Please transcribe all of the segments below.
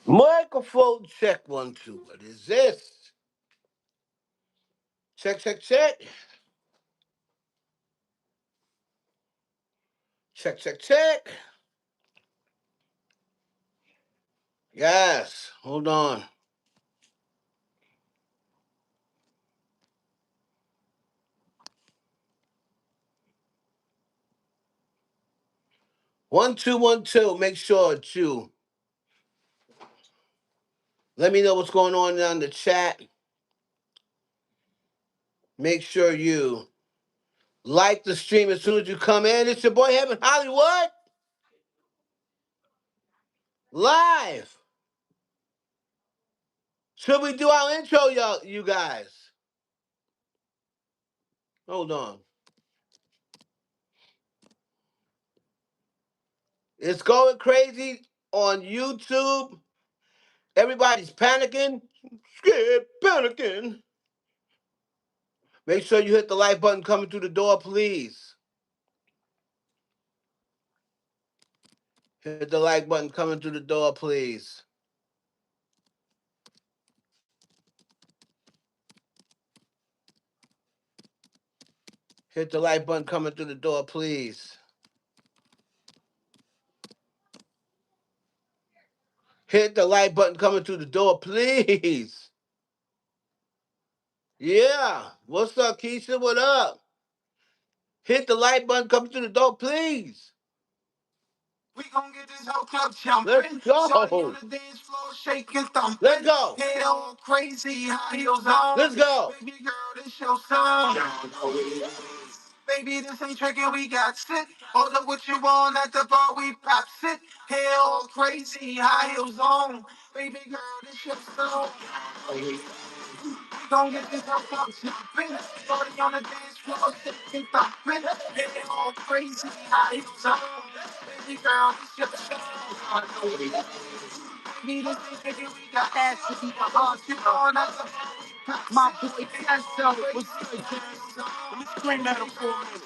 Microphone check 1 2. What is this? Check check check. Check check check. Yes. Hold on. One two 1 2. Make sure it's you. Let me know what's going on the chat. Make sure you like the stream as soon as you come in. It's your boy Heaven Hollywood. Live. Should we do our intro, y'all, you guys? Hold on. It's going crazy on YouTube. Everybody's panicking. Scared, panicking. Make sure you hit the like button coming through the door, please. Hit the like button coming through the door, please. Hit the like button coming through the door, please. Hit the like button coming through the door, please. Yeah. What's up, Keisha? What up? Hit the like button coming through the door, please. We gon' get this whole club jumping. Let's go. Shawty on the dance floor, shaking, thumping. Let's go. Head on crazy, high heels on. Let's go. Baby girl, this your song. Y'all know what it is. Baby, this ain't tricking, we got sit. Hold up what you want at the bar, we pop sit. Head on crazy, high heels on. Baby girl, this your song. We gon' get this whole club jumping. Shawty on the dance floor, shaking, thumping. Head on crazy, high heels on. Baby girl, this your song. Baby, this ain't tricking, we got ass to be a hard shit on us. My boy, yes, so what's good, let me scream at him for a minute.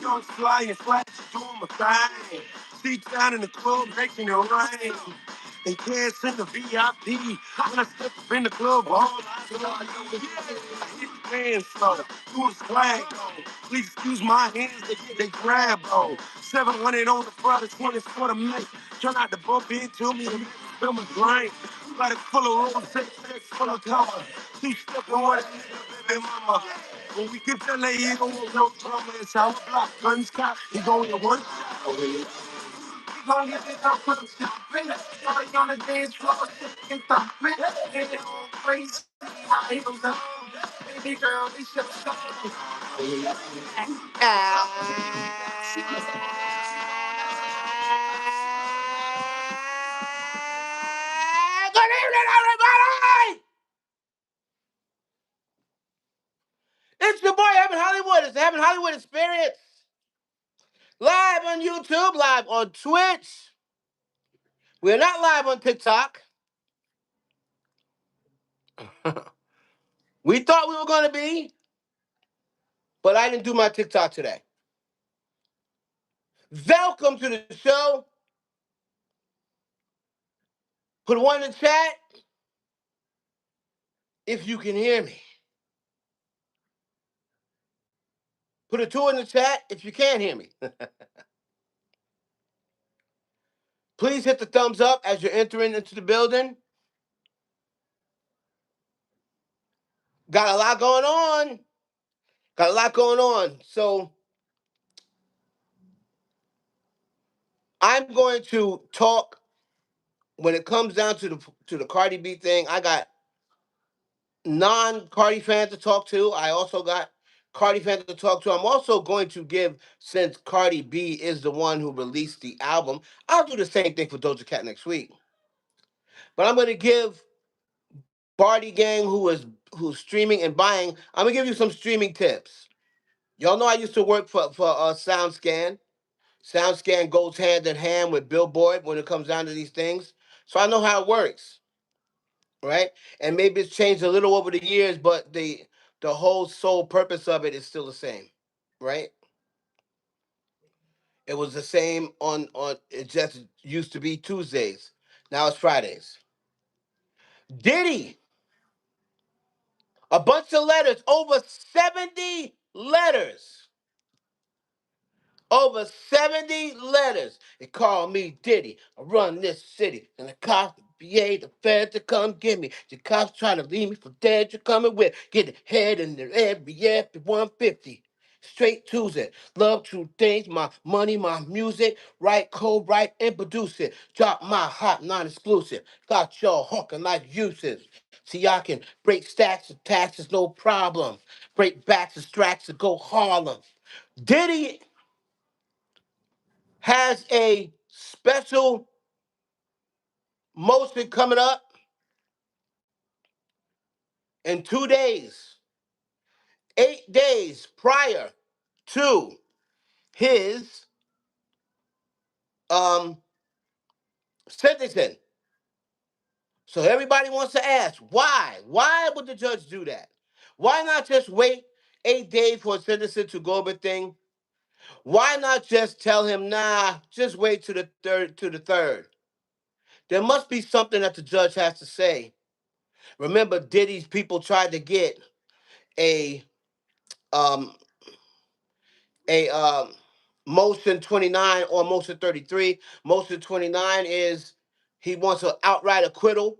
Young fly and flash, doing my thing. Seat down in the club, making it rain. They can't send the VIP. When I step up in the club, all eyes on me. I hit the dance floor, do the swag though. Please excuse my hands, they grab though. 700 on the front, 20 for the mate. Try not to bump into me and spill my drink. Got it full of room, six full of color. Two-step on what baby mama. When we get to LA, he don't want no drama. It's our block, guns cop, he going to one shot. We gon' get this up, put him stomping. Party on the dance floor, shaking, thumping. Head on crazy, high heels on. Baby girl, this your song. Good evening, everybody! It's your boy, Heaven Hollywood. It's the Heaven Hollywood Experience. Live on YouTube, live on Twitch. We're not live on TikTok. We thought we were going to be, but I didn't do my TikTok today. Welcome to the show. Put a 1 in the chat if you can hear me. Put a 2 in the chat if you can't hear me. Please hit the thumbs up as you're entering into the building. Got a lot going on. Got a lot going on. So I'm going to talk when it comes down to the Cardi B thing. I got non-Cardi fans to talk to. I also got Cardi fans to talk to. I'm also going to give, since Cardi B is the one who released the album, I'll do the same thing for Doja Cat next week. But I'm going to give Barty Gang, who's streaming and buying, I'm going to give you some streaming tips. Y'all know I used to work for SoundScan. SoundScan goes hand in hand with Billboard when it comes down to these things. So I know how it works, right? And maybe it's changed a little over the years, but the whole sole purpose of it is still the same, right? It was the same on. It just used to be Tuesdays. Now it's Fridays. Diddy, a bunch of letters, over 70 letters. Over 70 letters. They call me Diddy. I run this city. And the cops, the VA, the feds to come get me. The cops try to leave me for dead. You're coming with. Get the head in the every 150. Straight Tuesday. Love true things. My money, my music. Write, co-write, and produce it. Drop my hot non-exclusive. Got y'all hawking like uses. See, I can break stacks of taxes, no problem. Break backs of stacks to go Harlem. Diddy has a special motion coming up in 2 days, 8 days prior to his um, sentencing. So everybody wants to ask, why? Why would the judge do that? Why not just wait 8 days for a sentencing to go over thing? Why not just tell him, nah, just wait to the third? There must be something that the judge has to say. Remember, Diddy's people tried to get a um a motion 29 or motion 33. Motion 29 is he wants an outright acquittal,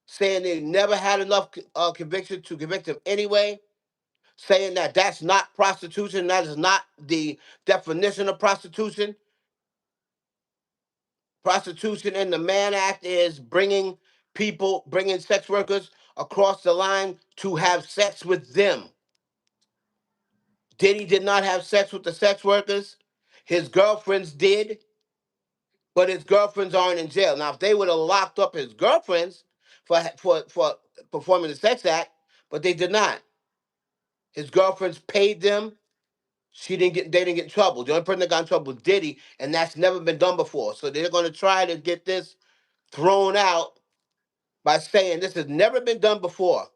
saying they never had enough conviction to convict him anyway, saying that that's not prostitution, that is not the definition of prostitution. Prostitution in the Mann Act is bringing sex workers across the line to have sex with them. Diddy did not have sex with the sex workers. His girlfriends did, but his girlfriends aren't in jail. Now, if they would have locked up his girlfriends for performing the sex act, but they did not. His girlfriends paid them. They didn't get in trouble. The only person that got in trouble was Diddy, and that's never been done before. So they're going to try to get this thrown out by saying this has never been done before.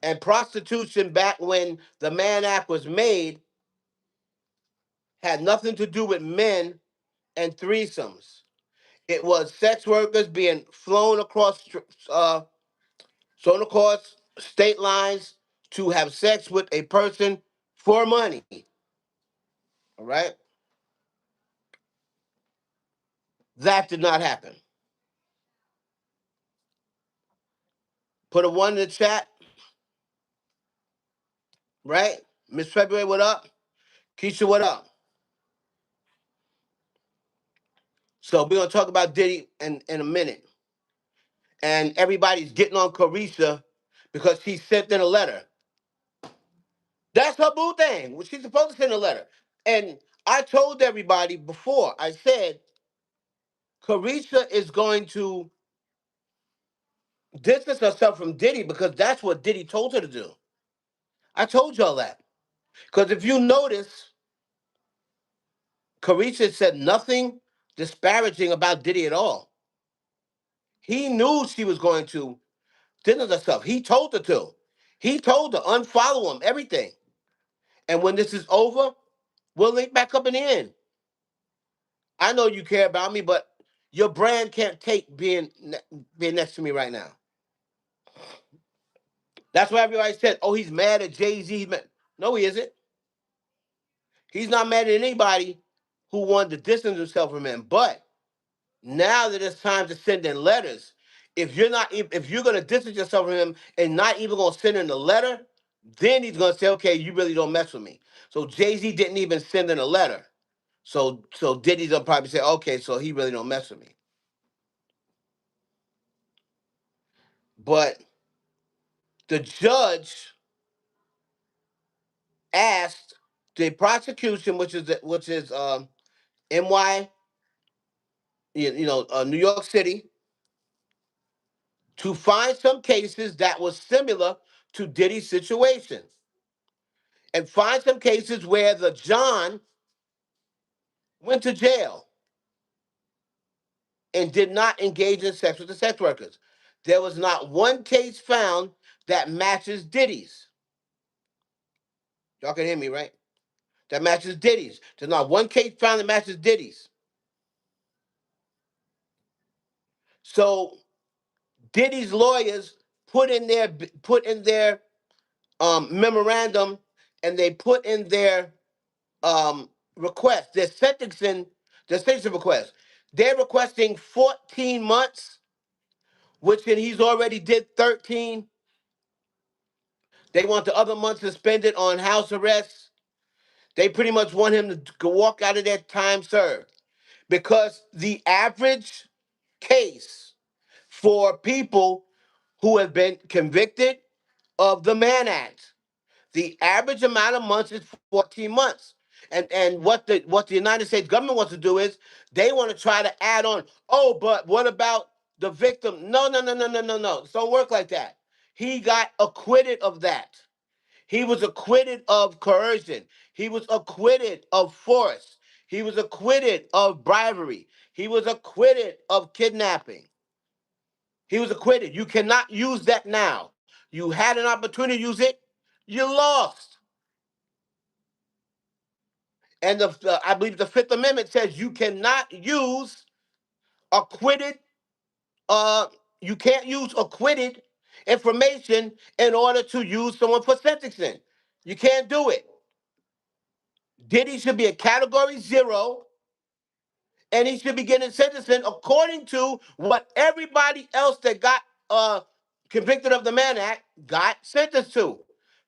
And prostitution back when the Mann Act was made had nothing to do with men and threesomes. It was sex workers being uh, flown across state lines to have sex with a person for money. All right, that did not happen. Put a one in the chat, right? Miss February, what up? Keisha, what up? So we're gonna talk about Diddy in a minute, and everybody's getting on Carisha because she sent in a letter. That's her boo thing. Well, she's supposed to send a letter. And I told everybody before, I said, Carisha is going to distance herself from Diddy because that's what Diddy told her to do. I told y'all that. Because if you notice, Carisha said nothing disparaging about Diddy at all. He knew she was going to distance herself. He told her to. He told her, unfollow him, everything. And when this is over, we'll link back up in the end. I know you care about me, but your brand can't take being next to me right now. That's why everybody said, "Oh, he's mad at Jay-Z." No, he isn't. He's not mad at anybody who wanted to distance himself from him. But now that it's time to send in letters, if you're gonna distance yourself from him and not even gonna send in a letter, then he's gonna say, "Okay, you really don't mess with me." So Jay-Z didn't even send in a letter. So Diddy's gonna probably say, "Okay, so he really don't mess with me." But the judge asked the prosecution, which is NY, New York City, to find some cases that was similar to Diddy's situation, and find some cases where the John went to jail and did not engage in sex with the sex workers. There was not one case found that matches Diddy's. Y'all can hear me, right? that matches Diddy's. There's not one case found that matches Diddy's. So Diddy's lawyers put in their memorandum, and they put in their request, their sentencing request. They're requesting 14 months, which he's already did 13. They want the other months suspended on house arrest. They pretty much want him to walk out of that time served, because the average case for people who have been convicted of the Mann Act, the average amount of months is 14 months. And what the United States government wants to do is they want to try to add on, oh, but what about the victim? No, no, no, no, no, no, no. It don't work like that. He got acquitted of that. He was acquitted of coercion. He was acquitted of force. He was acquitted of bribery. He was acquitted of kidnapping. He was acquitted. You cannot use that now. You had an opportunity to use it. You lost. And I believe the Fifth Amendment says you cannot use acquitted. Uh, you can't use acquitted information in order to use someone for sentencing. You can't do it. Diddy should be a category 0, and he should be getting sentencing according to what everybody else that got convicted of the Mann Act got sentenced to.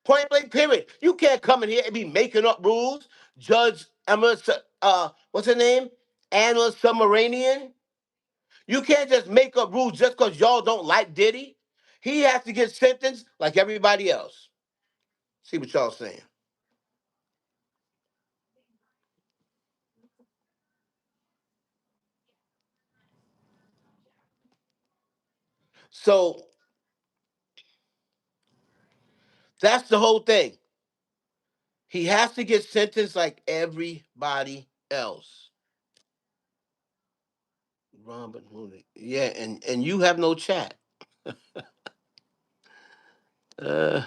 Point blank, period. You can't come in here and be making up rules. Judge Emma, what's her name? Anna Submaranian. You can't just make up rules just because y'all don't like Diddy. He has to get sentenced like everybody else. See what y'all saying. So that's the whole thing. He has to get sentenced like everybody else. Robert Mooney. Yeah, and you have no chat. Uh,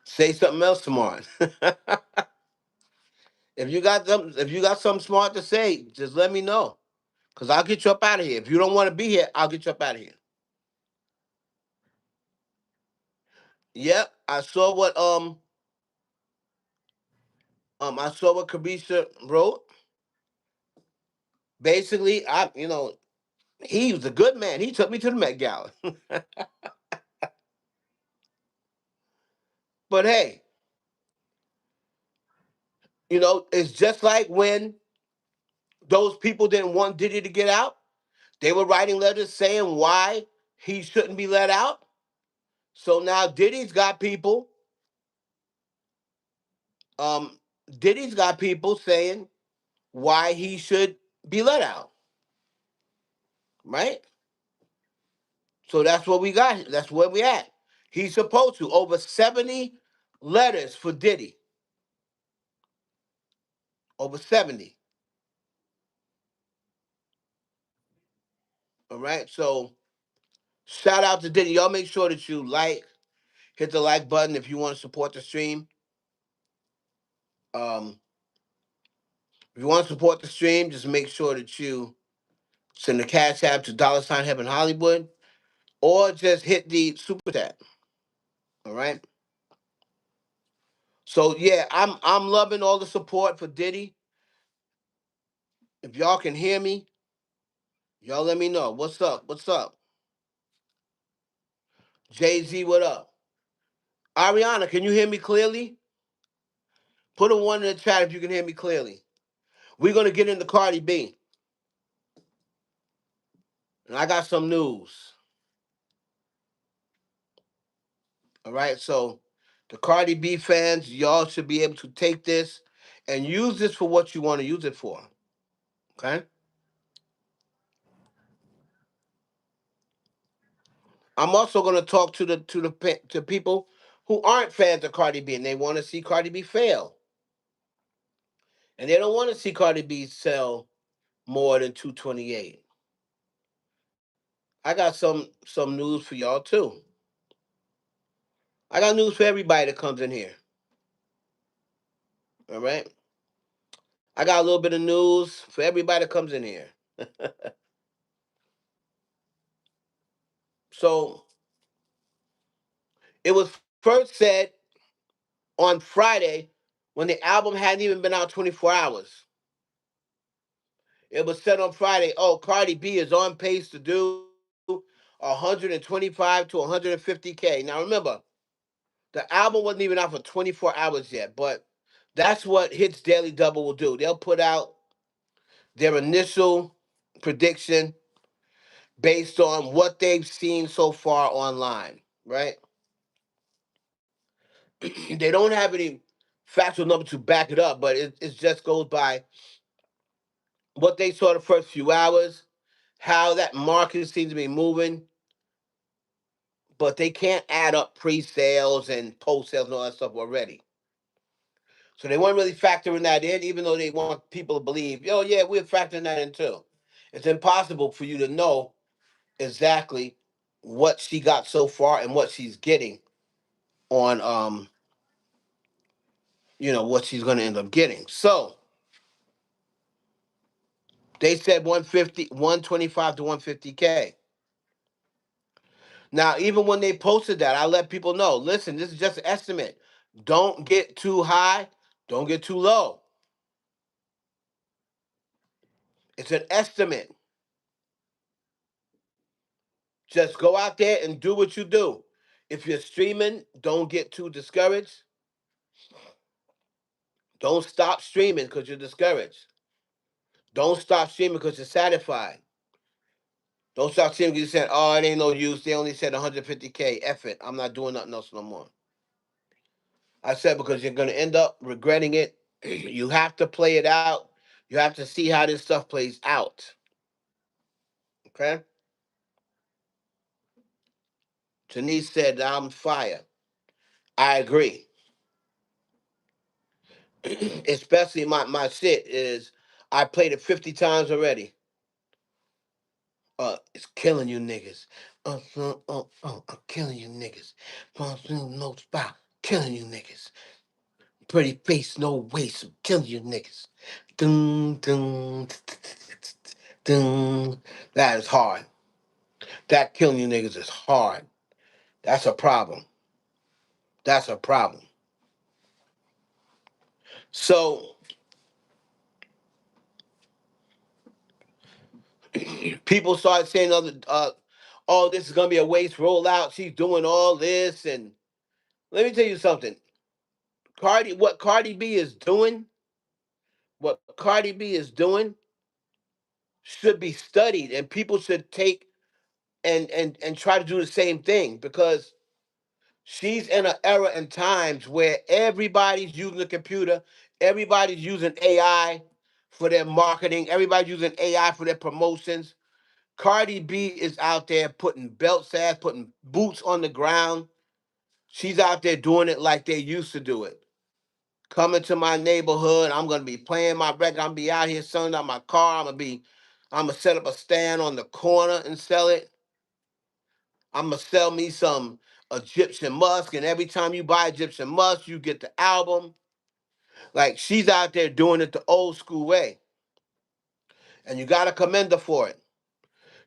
say something else tomorrow. If you got something smart to say, just let me know. Cause I'll get you up out of here. If you don't want to be here, I'll get you up out of here. Yep, I saw what Kabisha wrote. Basically, he was a good man. He took me to the Met Gala. But hey, it's just like when those people didn't want Diddy to get out. They were writing letters saying why he shouldn't be let out. So now um, Diddy's got people saying why he should be let out, right? So that's what we got. That's where we at. He's supposed to over 70 letters for Diddy. Over 70. All right. So shout out to Diddy. Y'all make sure that you hit the like button if you want to support the stream. Um, if you want to support the stream, just make sure that you send the cash app to $ Heaven Hollywood, or just hit the super chat. All right. So yeah, I'm loving all the support for Diddy. If y'all can hear me, y'all let me know. What's up? What's up? Jay Z, what up? Ariana, can you hear me clearly? Put a 1 in the chat if you can hear me clearly. We're gonna get into Cardi B, and I got some news. All right, so the Cardi B fans, y'all should be able to take this and use this for what you want to use it for. Okay. I'm also going to talk to people who aren't fans of Cardi B and they want to see Cardi B fail, and they don't want to see Cardi B sell more than 228. I got some news for y'all too. I got news for everybody that comes in here. All right. I got a little bit of news for everybody that comes in here. So it was first said on Friday when the album hadn't even been out 24 hours. It was said on Friday, oh, Cardi B is on pace to do 125 to 150K. Now remember, the album wasn't even out for 24 hours yet, but that's what Hits Daily Double will do. They'll put out their initial prediction based on what they've seen so far online, right? They don't have any factual number to back it up, but it just goes by what they saw the first few hours, how that market seems to be moving, but they can't add up pre-sales and post-sales and all that stuff already. So they weren't really factoring that in, even though they want people to believe, oh yeah, we're factoring that in too. It's impossible for you to know exactly what she got so far and what she's getting on what she's gonna end up getting. So they said 150, 125 to 150K. Now, even when they posted that, I let people know, listen, this is just an estimate. Don't get too high, don't get too low. It's an estimate. Just go out there and do what you do. If you're streaming, don't get too discouraged. Don't stop streaming because you're discouraged. Don't stop streaming because you're satisfied. Don't stop streaming because you said, oh, it ain't no use. They only said 150K. F it. I'm not doing nothing else no more. I said because you're going to end up regretting it. You have to play it out. You have to see how this stuff plays out. Okay? Janice said, I'm fire. I agree. Especially my shit is I played it 50 times already. It's killing you niggas. I'm killing you niggas. No spot. Killing you niggas. Pretty face, no waist. I'm killing you niggas. Dun, dun, dun. That is hard. That killing you niggas is hard. That's a problem. That's a problem. So people started saying oh, this is gonna be a waste rollout. She's doing all this, and let me tell you something. What Cardi B is doing, what Cardi B is doing, should be studied, and people should take and try to do the same thing because she's in an era and times where everybody's using the computer, everybody's using AI for their marketing, everybody's using AI for their promotions. Cardi B is out there putting belts ass, putting boots on the ground. She's out there doing it like they used to do it. Coming to my neighborhood, I'm gonna be playing my record. I'm gonna be out here selling out my car. I'm gonna set up a stand on the corner and sell it. I'm gonna sell me some Egyptian musk, and every time you buy Egyptian musk, you get the album. Like she's out there doing it the old school way, and you gotta commend her for it.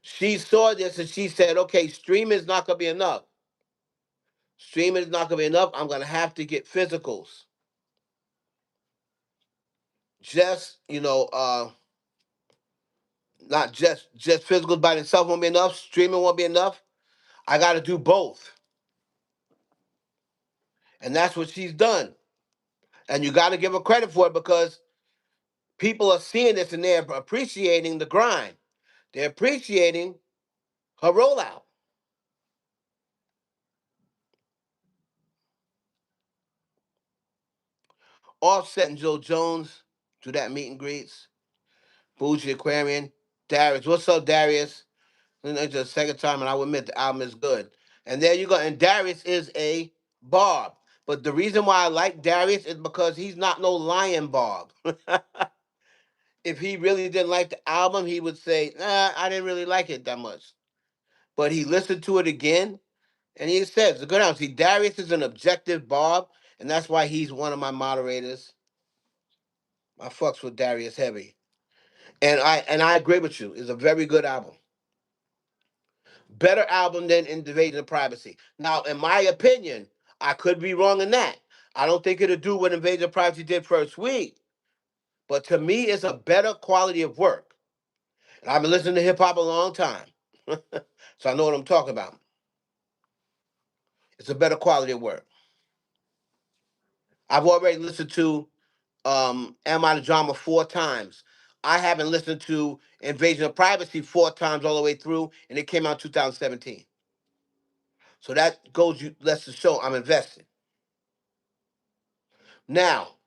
She saw this and she said, "Okay, streaming is not gonna be enough. Streaming is not gonna be enough. I'm gonna have to get physicals. Just not just physicals by themselves won't be enough. Streaming won't be enough. I got to do both, and that's what she's done. And you got to give her credit for it because people are seeing this and they're appreciating the grind. They're appreciating her rollout. Offset and Joe Jones do that meet and greets. Bougie Aquarian. Darius, what's up, Darius? It's the second time, and I will admit the album is good. And there you go. And Darius is a Bob. But the reason why I like Darius is because he's not no lion Bob. If he really didn't like the album, he would say, nah, I didn't really like it that much. but he listened to it again, and he says, "The good album." See, Darius is an objective Bob, and that's why he's one of my moderators. I fucks with Darius heavy, and I agree with you. It's a very good album, better album than Invasion of Privacy. Now, in my opinion, I could be wrong in that. I don't think it'll do what Invasion of Privacy did first week, but to me, it's a better quality of work. And I've been listening to hip hop a long time, so I know what I'm talking about. It's a better quality of work. I've already listened to Am I the Drama 4 times. I haven't listened to Invasion of Privacy 4 times all the way through, and it came out 2017. So that goes you lets the show I'm invested. Now,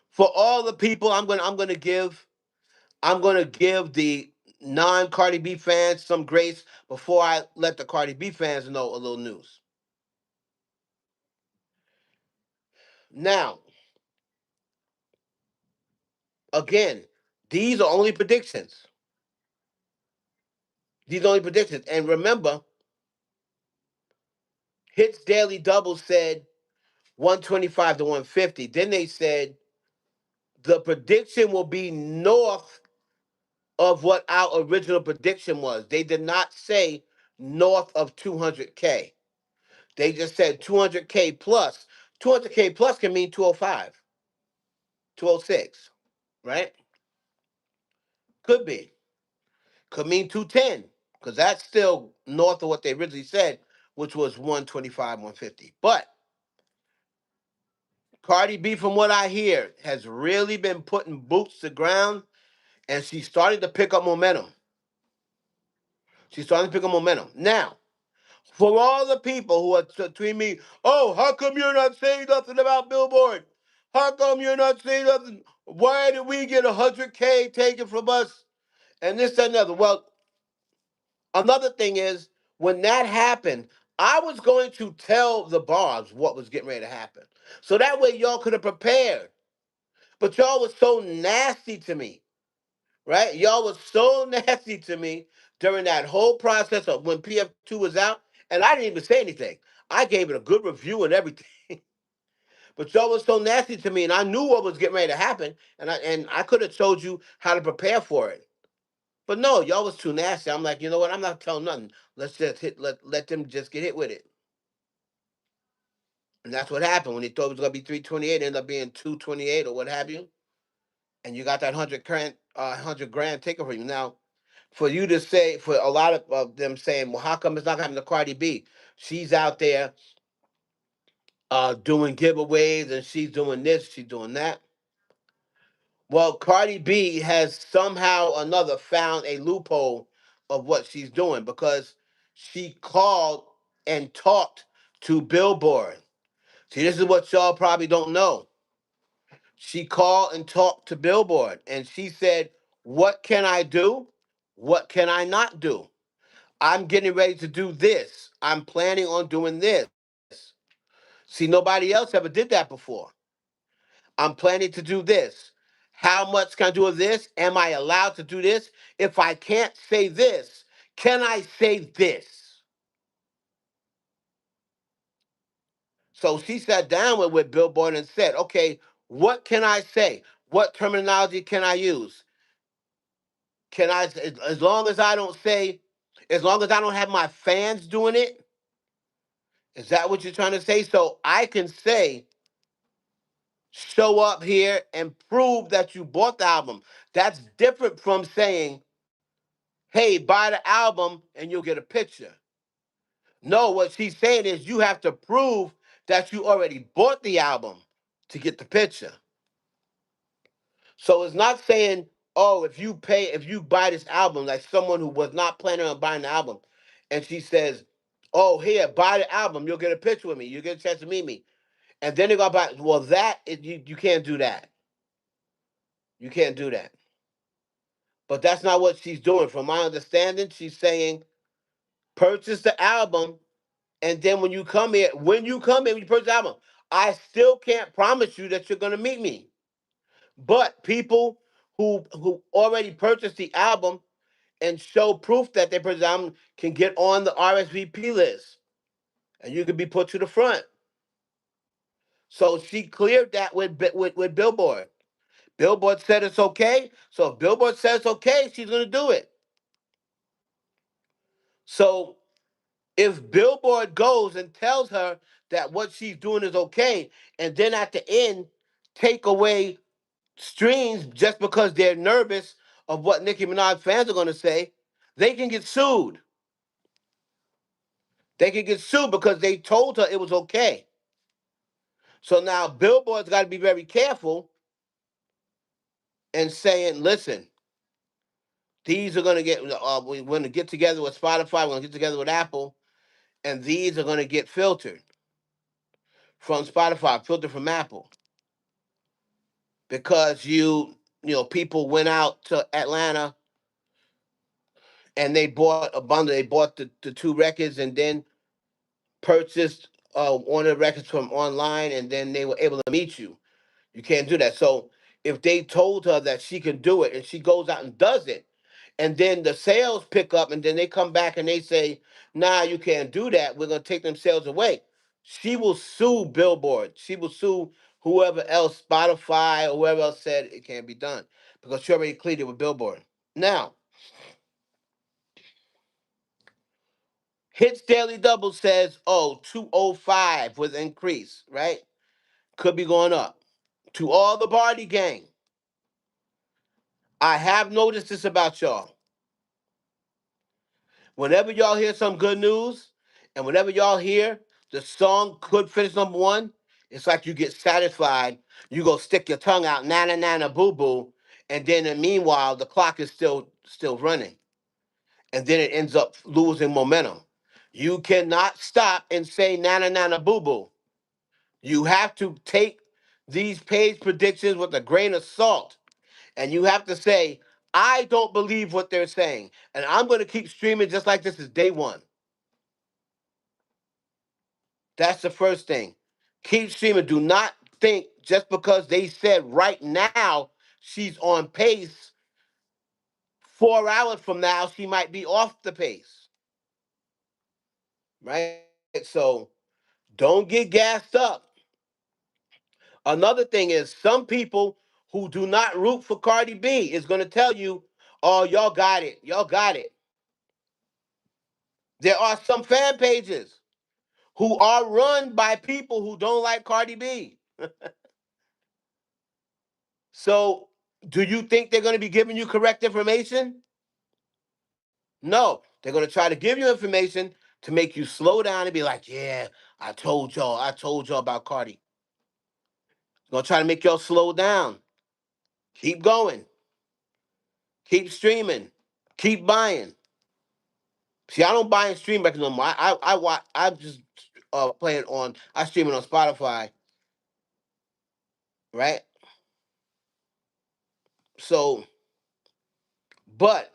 for all the people, I'm gonna give the non Cardi B fans some grace before I let the Cardi B fans know a little news. Now, again, these are only predictions. These are only predictions. And remember, Hits Daily Double said 125 to 150. Then they said the prediction will be north of what our original prediction was. They did not say north of 200K. They just said 200K plus. 200K plus can mean 205, 206, right? Could be. Could mean 210, because that's still north of what they originally said, which was 125, 150. But Cardi B, from what I hear, has really been putting boots to ground, and she's starting to pick up momentum. She's starting to pick up momentum. Now, for all the people who are tweeting me, oh, how come you're not saying nothing about Billboard? How come you're not saying nothing? Why did we get 100K taken from us? And this, that, and other. Well, another thing is, when that happened, I was going to tell the bars what was getting ready to happen. So that way y'all could have prepared. But y'all was so nasty to me, right? Y'all was so nasty to me during that whole process of when PF2 was out, and I didn't even say anything. I gave it a good review and everything. But y'all was so nasty to me, and I knew what was getting ready to happen, and I could have told you how to prepare for it. But no, y'all was too nasty. I'm like, you know what? I'm not telling nothing. Let's just let them just get hit with it. And that's what happened when they thought it was gonna be 328, it ended up being 228 or what have you. And you got that 100 grand taken from you. Now, for you to say, for a lot of them saying, well, how come it's not happening to Cardi B? She's out there doing giveaways and she's doing this, she's doing that. Well, Cardi B has somehow or another found a loophole of what she's doing because she called and talked to Billboard. See, this is what y'all probably don't know. She called and talked to Billboard and she said, what can I do? What can I not do? I'm getting ready to do this. I'm planning on doing this. See, nobody else ever did that before. I'm planning to do this. How much can I do of this? Am I allowed to do this? If I can't say this, can I say this? So she sat down with Billboard and said, okay, what can I say? What terminology can I use? Can I, as long as I don't say, as long as I don't have my fans doing it, is that what you're trying to say? So I can say, show up here and prove that you bought the album. That's different from saying, hey, buy the album and you'll get a picture. No, what she's saying is you have to prove that you already bought the album to get the picture. So it's not saying, oh, if you buy this album, like someone who was not planning on buying the album, and she says, oh, here, buy the album, you'll get a picture with me, you get a chance to meet me. And then they go buy, well, you can't do that. You can't do that. But that's not what she's doing. From my understanding, she's saying, purchase the album, and then when you purchase the album, I still can't promise you that you're gonna meet me. But people who already purchased the album, and show proof that their person can get on the RSVP list, and you can be put to the front. So she cleared that with Billboard. Billboard said it's okay. So if Billboard says it's okay, she's gonna do it. So if Billboard goes and tells her that what she's doing is okay, and then at the end take away streams just because they're nervous of what Nicki Minaj fans are gonna say, they can get sued. They can get sued because they told her it was okay. So now Billboard's got to be very careful and saying, listen, these are going to get, we're going to get together with Spotify, we're going to get together with Apple, and these are going to get filtered from Spotify, filtered from Apple. Because people went out to Atlanta and they bought a bundle, they bought the two records and then purchased one of the records from online, and then they were able to meet you. You can't do that. So if they told her that she can do it and she goes out and does it, and then the sales pick up and then they come back and they say, nah, you can't do that, we're going to take them sales away, she will sue Billboard. She will sue whoever else, Spotify or whoever else said it can't be done, because she already cleared it with Billboard. Now, Hits Daily Double says, oh, 205 was increased, right? Could be going up. To all the Barty gang, I have noticed this about y'all. Whenever y'all hear some good news, and whenever y'all hear the song could finish number one, it's like you get satisfied. You go stick your tongue out, nana nana boo boo, and then meanwhile the clock is still running, and then it ends up losing momentum. You cannot stop and say nana nana boo boo. You have to take these page predictions with a grain of salt, and you have to say, I don't believe what they're saying, and I'm going to keep streaming just like this is day one. That's the first thing. Keep streaming. Do not think just because they said right now she's on pace, 4 hours from now she might be off the pace. Right? So don't get gassed up. Another thing is, some people who do not root for Cardi B is going to tell you, oh, y'all got it. Y'all got it. There are some fan pages who are run by people who don't like Cardi B. So, do you think they're going to be giving you correct information? No, they're going to try to give you information to make you slow down and be like, yeah, I told y'all about Cardi. Going to try to make y'all slow down. Keep going. Keep streaming. Keep buying. See, I don't buy and stream records no more. I watch. I just play it on. I stream it on Spotify, right? So, but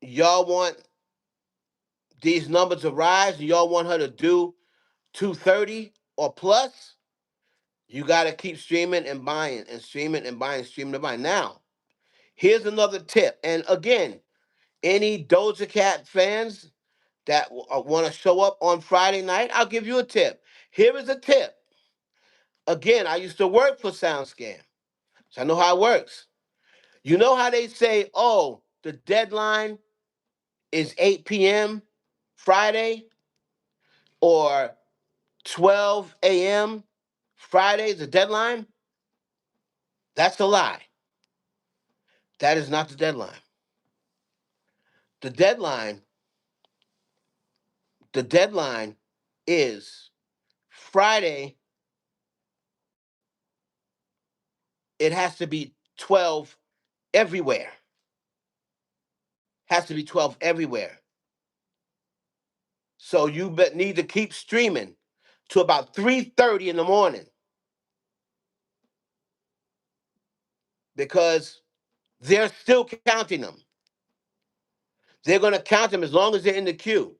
y'all want these numbers to rise, and y'all want her to do 230 or plus, you got to keep streaming and buying and streaming and buying, streaming and buying. Now, here's another tip. And again, any Doja Cat fans that want to show up on Friday night, I'll give you a tip. Here is a tip. Again, I used to work for SoundScan, so I know how it works. You know how they say, oh, the deadline is 8 p.m. Friday or 12 a.m. Friday is the deadline? That's a lie. That is not the deadline. The deadline, the deadline is Friday. It has to be 12 everywhere. Has to be 12 everywhere. So you need to keep streaming to about 3:30 in the morning, because they're still counting them. They're going to count them as long as they're in the queue.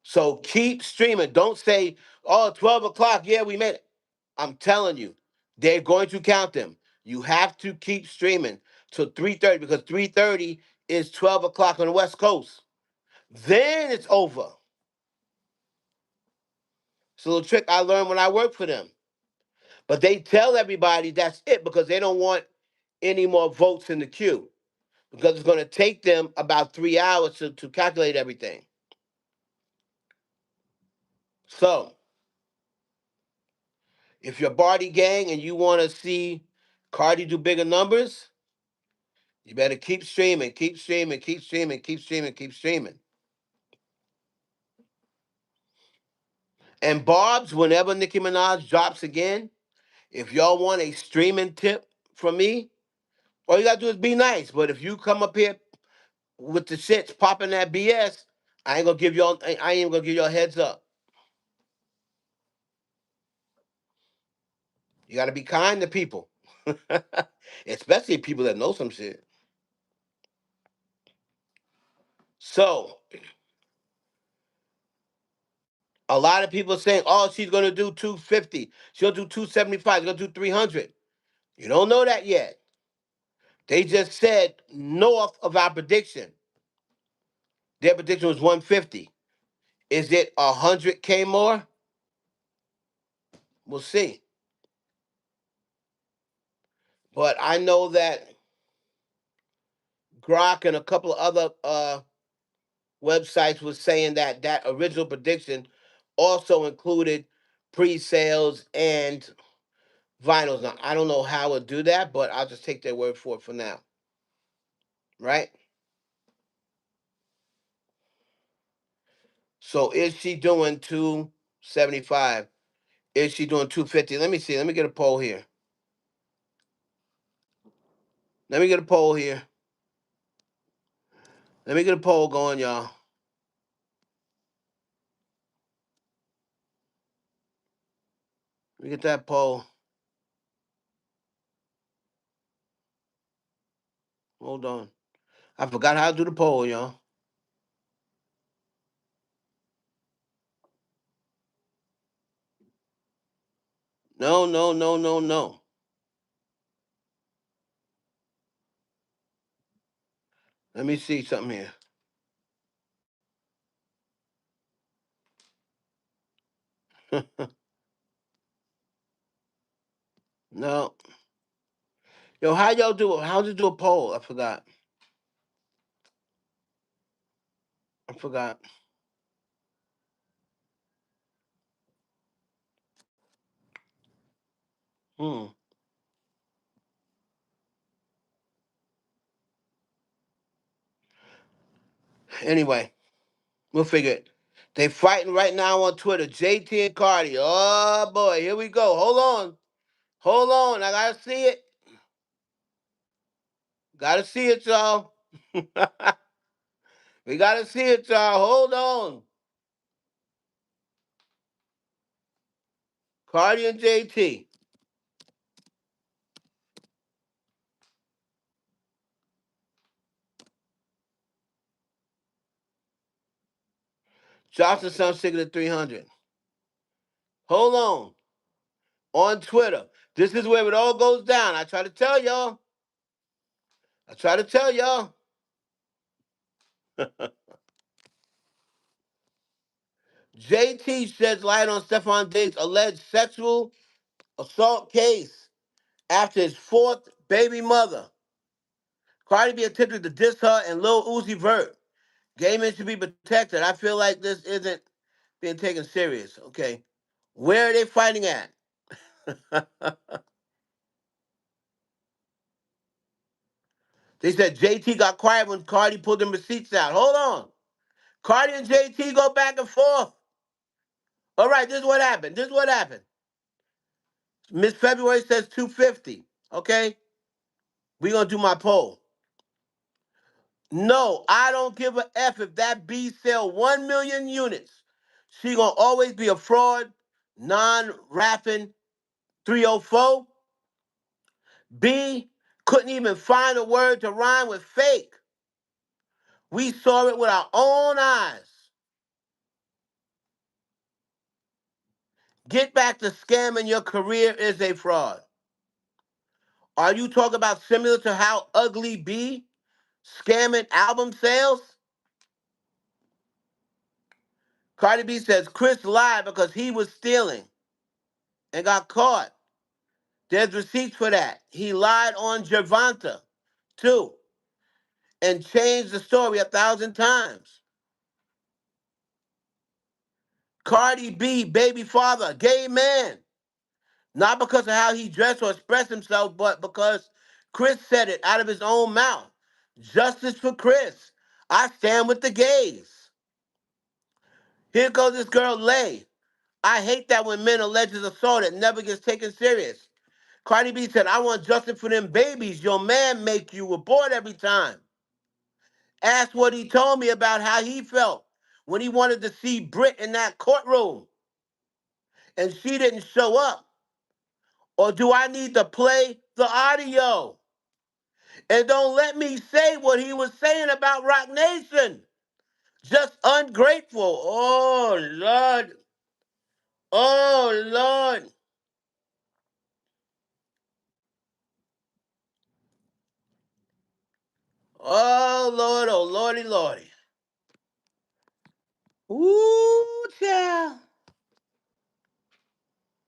So keep streaming. Don't say, oh, 12 o'clock, yeah, we made it. I'm telling you, they're going to count them. You have to keep streaming till 3:30, because 3:30 is 12 o'clock on the West Coast. Then it's over. It's a little trick I learned when I worked for them. But they tell everybody that's it because they don't want any more votes in the queue because it's going to take them about 3 hours to calculate everything. So, if you're Barty Gang and you want to see Cardi do bigger numbers, you better keep streaming, keep streaming, keep streaming, keep streaming, keep streaming. And Barb's, whenever Nicki Minaj drops again, if y'all want a streaming tip from me, all you gotta do is be nice. But if you come up here with the shits popping that BS, I ain't gonna give y'all. I ain't gonna give y'all a heads up. You gotta be kind to people, especially people that know some shit. So a lot of people saying, "Oh, she's gonna do 250. She'll do 275. She's gonna do 300." You don't know that yet. They just said north of our prediction. Their prediction was 150. Is it 100K more? We'll see. But I know that Grok and a couple of other websites was saying that that original prediction also included pre-sales and vinyls. Now I don't know how it would do that, but I'll just take their word for it for now. Right? So is she doing 275? Is she doing 250? Let me see. Let me get a poll here. Let me get a poll here. Let me get a poll going, y'all. Let me get that poll. Hold on. I forgot how to do the poll, y'all. No, no, no, no, no. Let me see something here. No. Yo, how y'all do it? How to do a poll? I forgot. I forgot. Hmm. Anyway, we'll figure it. They fighting right now on Twitter. JT and Cardi. Oh boy, here we go. Hold on. Hold on. I gotta see it. Gotta see it, y'all. We gotta see it, y'all. Hold on. Cardi and JT. Johnson sounds sicker than 300. Hold on. On Twitter. This is where it all goes down. I try to tell y'all. I try to tell y'all. JT sheds light on Stephon Diggs' alleged sexual assault case after his fourth baby mother. Cardi B attempted to diss her and Lil Uzi Vert. Gay men should be protected. I feel like this isn't being taken serious. Okay. Where are they fighting at? They said JT got quiet when Cardi pulled them receipts out. Hold on. Cardi and JT go back and forth. All right, this is what happened. This is what happened. Miss February says 250. Okay? We're going to do my poll. No, I don't give a F if that B sell 1 million units. She going to always be a fraud, non-rapping 304. B couldn't even find a word to rhyme with fake. We saw it with our own eyes. Get back to scamming. Your career is a fraud. Are you talking about similar to how Ugly B scamming album sales? Cardi B says Chris lied because he was stealing and got caught. There's receipts for that. He lied on Gervonta, too, and changed the story 1,000 times. Cardi B, baby father, gay man. Not because of how he dressed or expressed himself, but because Chris said it out of his own mouth. Justice for Chris. I stand with the gays. Here goes this girl, Lay. I hate that when men allege assault, it never gets taken serious. Cardi B said, I want justice for them babies your man make you abort every time. Asked what he told me about how he felt when he wanted to see Britt in that courtroom and she didn't show up. Or do I need to play the audio? And don't let me say what he was saying about Rock Nation. Just ungrateful. Oh, Lord. Oh, Lord. Oh, Lord. Oh, Lordy, Lordy. Ooh, child.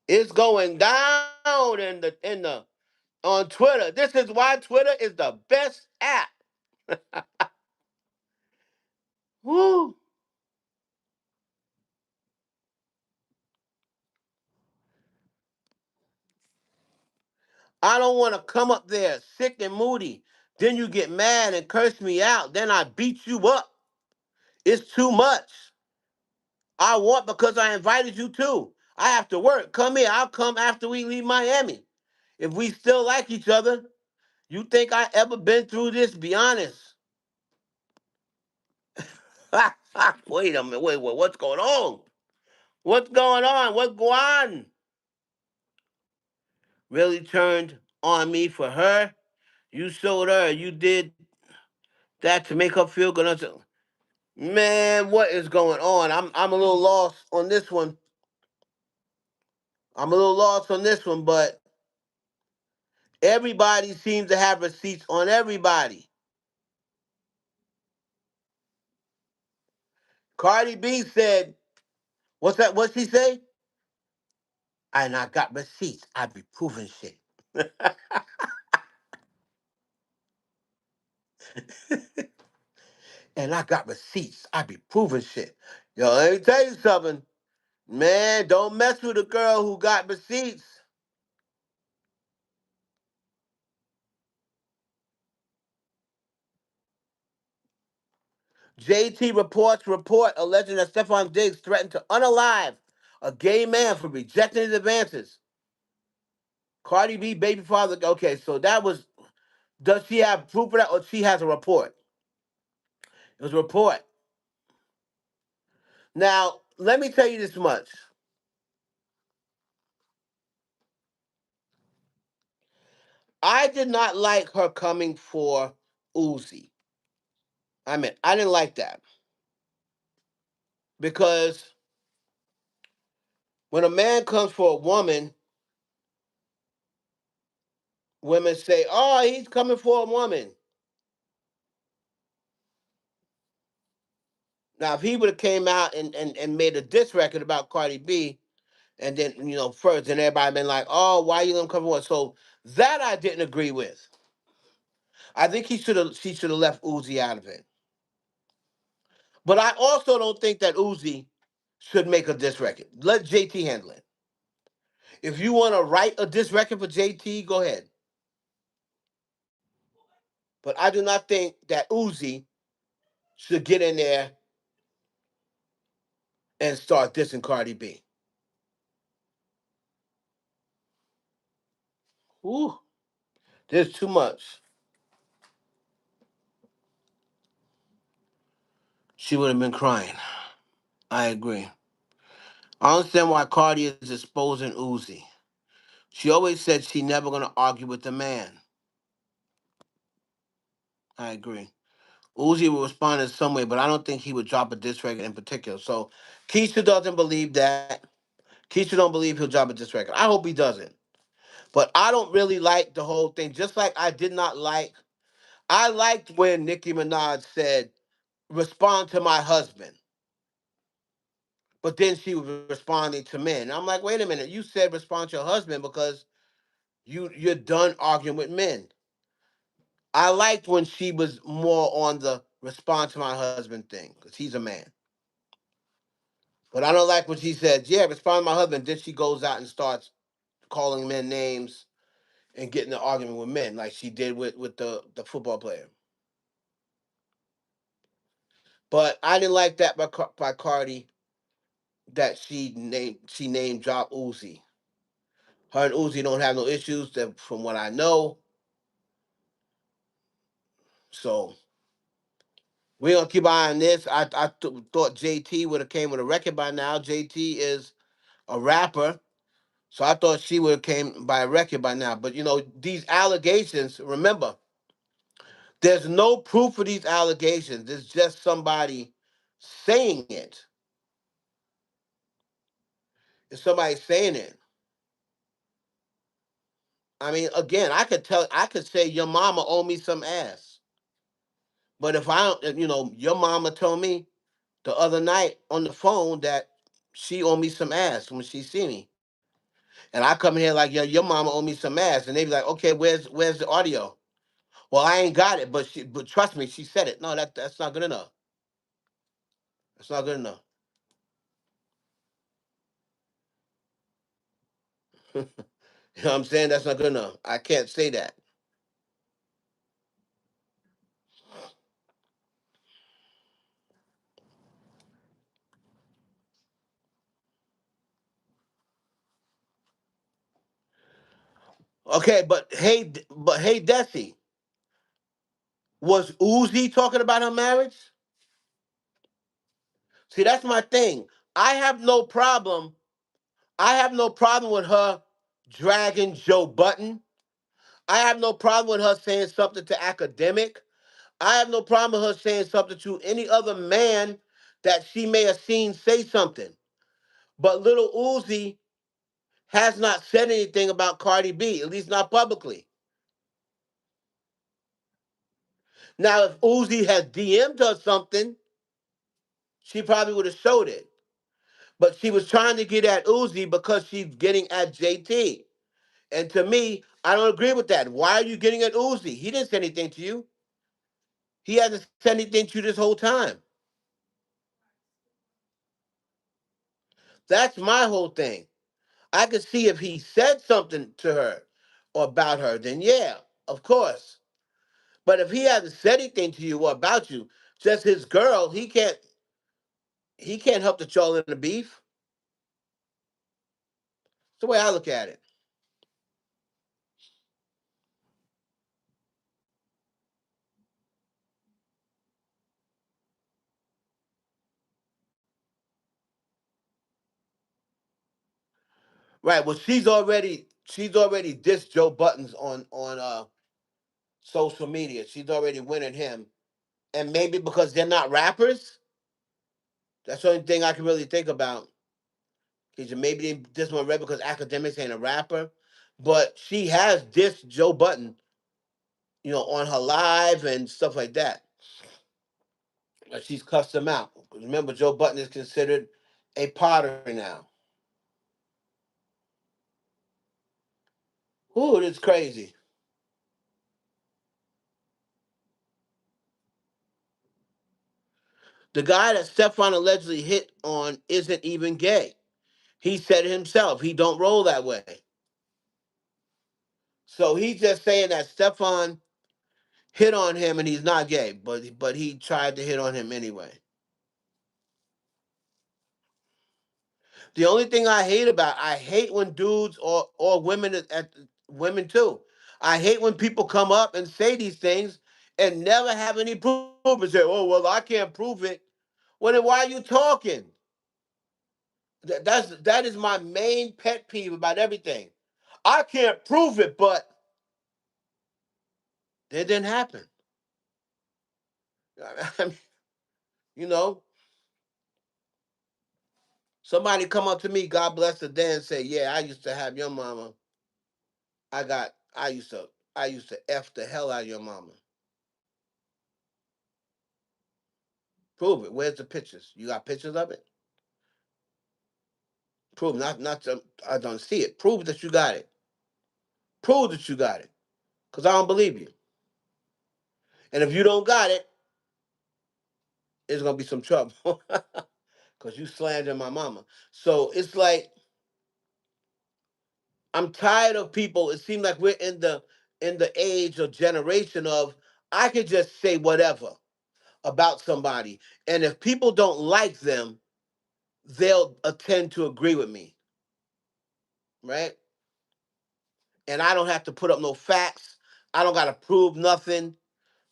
It's going down in the on Twitter. This is why Twitter is the best app. Woo. I don't want to come up there sick and moody. Then you get mad and curse me out. Then I beat you up. It's too much. I want because I invited you too. I have to work. Come here. I'll come after we leave Miami. If we still like each other, you think I ever been through this? Be honest. Wait a minute. Wait. What's going on? What's going on? What's going on? Really turned on me for her? You showed her. You did that to make her feel good. I said, man, what is going on? I'm a little lost on this one. I'm a little lost on this one, but everybody seems to have receipts on everybody. Cardi B said, what's that? What's she say? And I got receipts. I be proving shit. And I got receipts. I be proving shit. Yo, let me tell you something. Man, don't mess with a girl who got receipts. JT reports report alleging that Stephon Diggs threatened to unalive a gay man for rejecting his advances. Cardi B, baby father. Okay, so that was. Does she have proof of that, or she has a report? It was a report. Now, let me tell you this much. I did not like her coming for Uzi. I didn't like that because when a man comes for a woman, women say, "Oh, he's coming for a woman." Now, if he would have came out and made a diss record about Cardi B, and then first, then everybody been like, "Oh, why you gonna come for?" So that I didn't agree with. I think she should have left Uzi out of it. But I also don't think that Uzi should make a diss record. Let JT handle it. If you want to write a diss record for JT, go ahead. But I do not think that Uzi should get in there and start dissing Cardi B. Ooh, there's too much. She would have been crying. I agree. I understand why Cardi is exposing Uzi. She always said she never gonna argue with the man. I agree. Uzi will respond in some way, but I don't think he would drop a diss record in particular. So Keisha doesn't believe that. Keisha don't believe he'll drop a diss record. I hope he doesn't. But I don't really like the whole thing. Just like I did not like I liked when Nicki Minaj said, respond to my husband. But then she was responding to men. I'm like, wait a minute, you said respond to your husband because you're done arguing with men. I liked when she was more on the respond to my husband thing, because he's a man. But I don't like when she said, yeah, respond to my husband. Then she goes out and starts calling men names and getting an argument with men, like she did with the football player. But I didn't like that by Cardi, that she named drop Uzi. Her and Uzi don't have no issues, that from what I know. So we're gonna keep an eye on this. I thought JT would have came with a record by now. JT is a rapper, so I thought she would have came by a record by now. But these allegations. Remember, there's no proof of these allegations. It's just somebody saying it. It's somebody saying it. I mean, again, I could say your mama owe me some ass. But if I don't, your mama told me the other night on the phone that she owe me some ass when she see me. And I come in here like, yo, your mama owe me some ass. And they be like, okay, where's the audio? Well, I ain't got it, but trust me, she said it. No, that's not good enough. That's not good enough. You know what I'm saying? That's not good enough. I can't say that. Okay, but hey, Desi, was Uzi talking about her marriage? See, that's my thing. I have no problem. I have no problem with her dragging Joe Button. I have no problem with her saying something to Academic. I have no problem with her saying something to any other man that she may have seen say something. But little Uzi has not said anything about Cardi B, at least not publicly. Now, if Uzi had DM'd her something, she probably would have showed it. But she was trying to get at Uzi because she's getting at JT. And to me, I don't agree with that. Why are you getting at Uzi? He didn't say anything to you. He hasn't said anything to you this whole time. That's my whole thing. I could see if he said something to her or about her, then yeah, of course. But if he hasn't said anything to you or about you, just his girl, he can't help that y'all in the beef. That's the way I look at it. Right. Well, she's already dissed Joe Buttons on social media. She's already winning him, and maybe because they're not rappers. That's the only thing I can really think about. Because maybe they diss one rap because Academics ain't a rapper, but she has dissed Joe Button, on her live and stuff like that. She's cussed him out. Remember, Joe Button is considered a potter now. Ooh, it's crazy. The guy that Stefan allegedly hit on isn't even gay. He said it himself. He don't roll that way. So he's just saying that Stefan hit on him and he's not gay, but he tried to hit on him anyway. The only thing I hate when dudes or women women too. I hate when people come up and say these things and never have any proof and say, "Oh well, I can't prove it." Well, then why are you talking? That is my main pet peeve about everything. I can't prove it, but it didn't happen. I mean, you know, somebody come up to me, God bless the day, and say, "Yeah, I used to have your mama. I used to f the hell out of your mama." Prove it. Where's the pictures? You got pictures of it? Prove I don't see it. Prove that you got it. Prove that you got it. Cause I don't believe you. And if you don't got it, it's gonna be some trouble. Cause you slandering my mama. So it's like I'm tired of people. It seems like we're in the age or generation of I could just say whatever about somebody. And if people don't like them, they'll attend to agree with me. Right? And I don't have to put up no facts. I don't gotta prove nothing.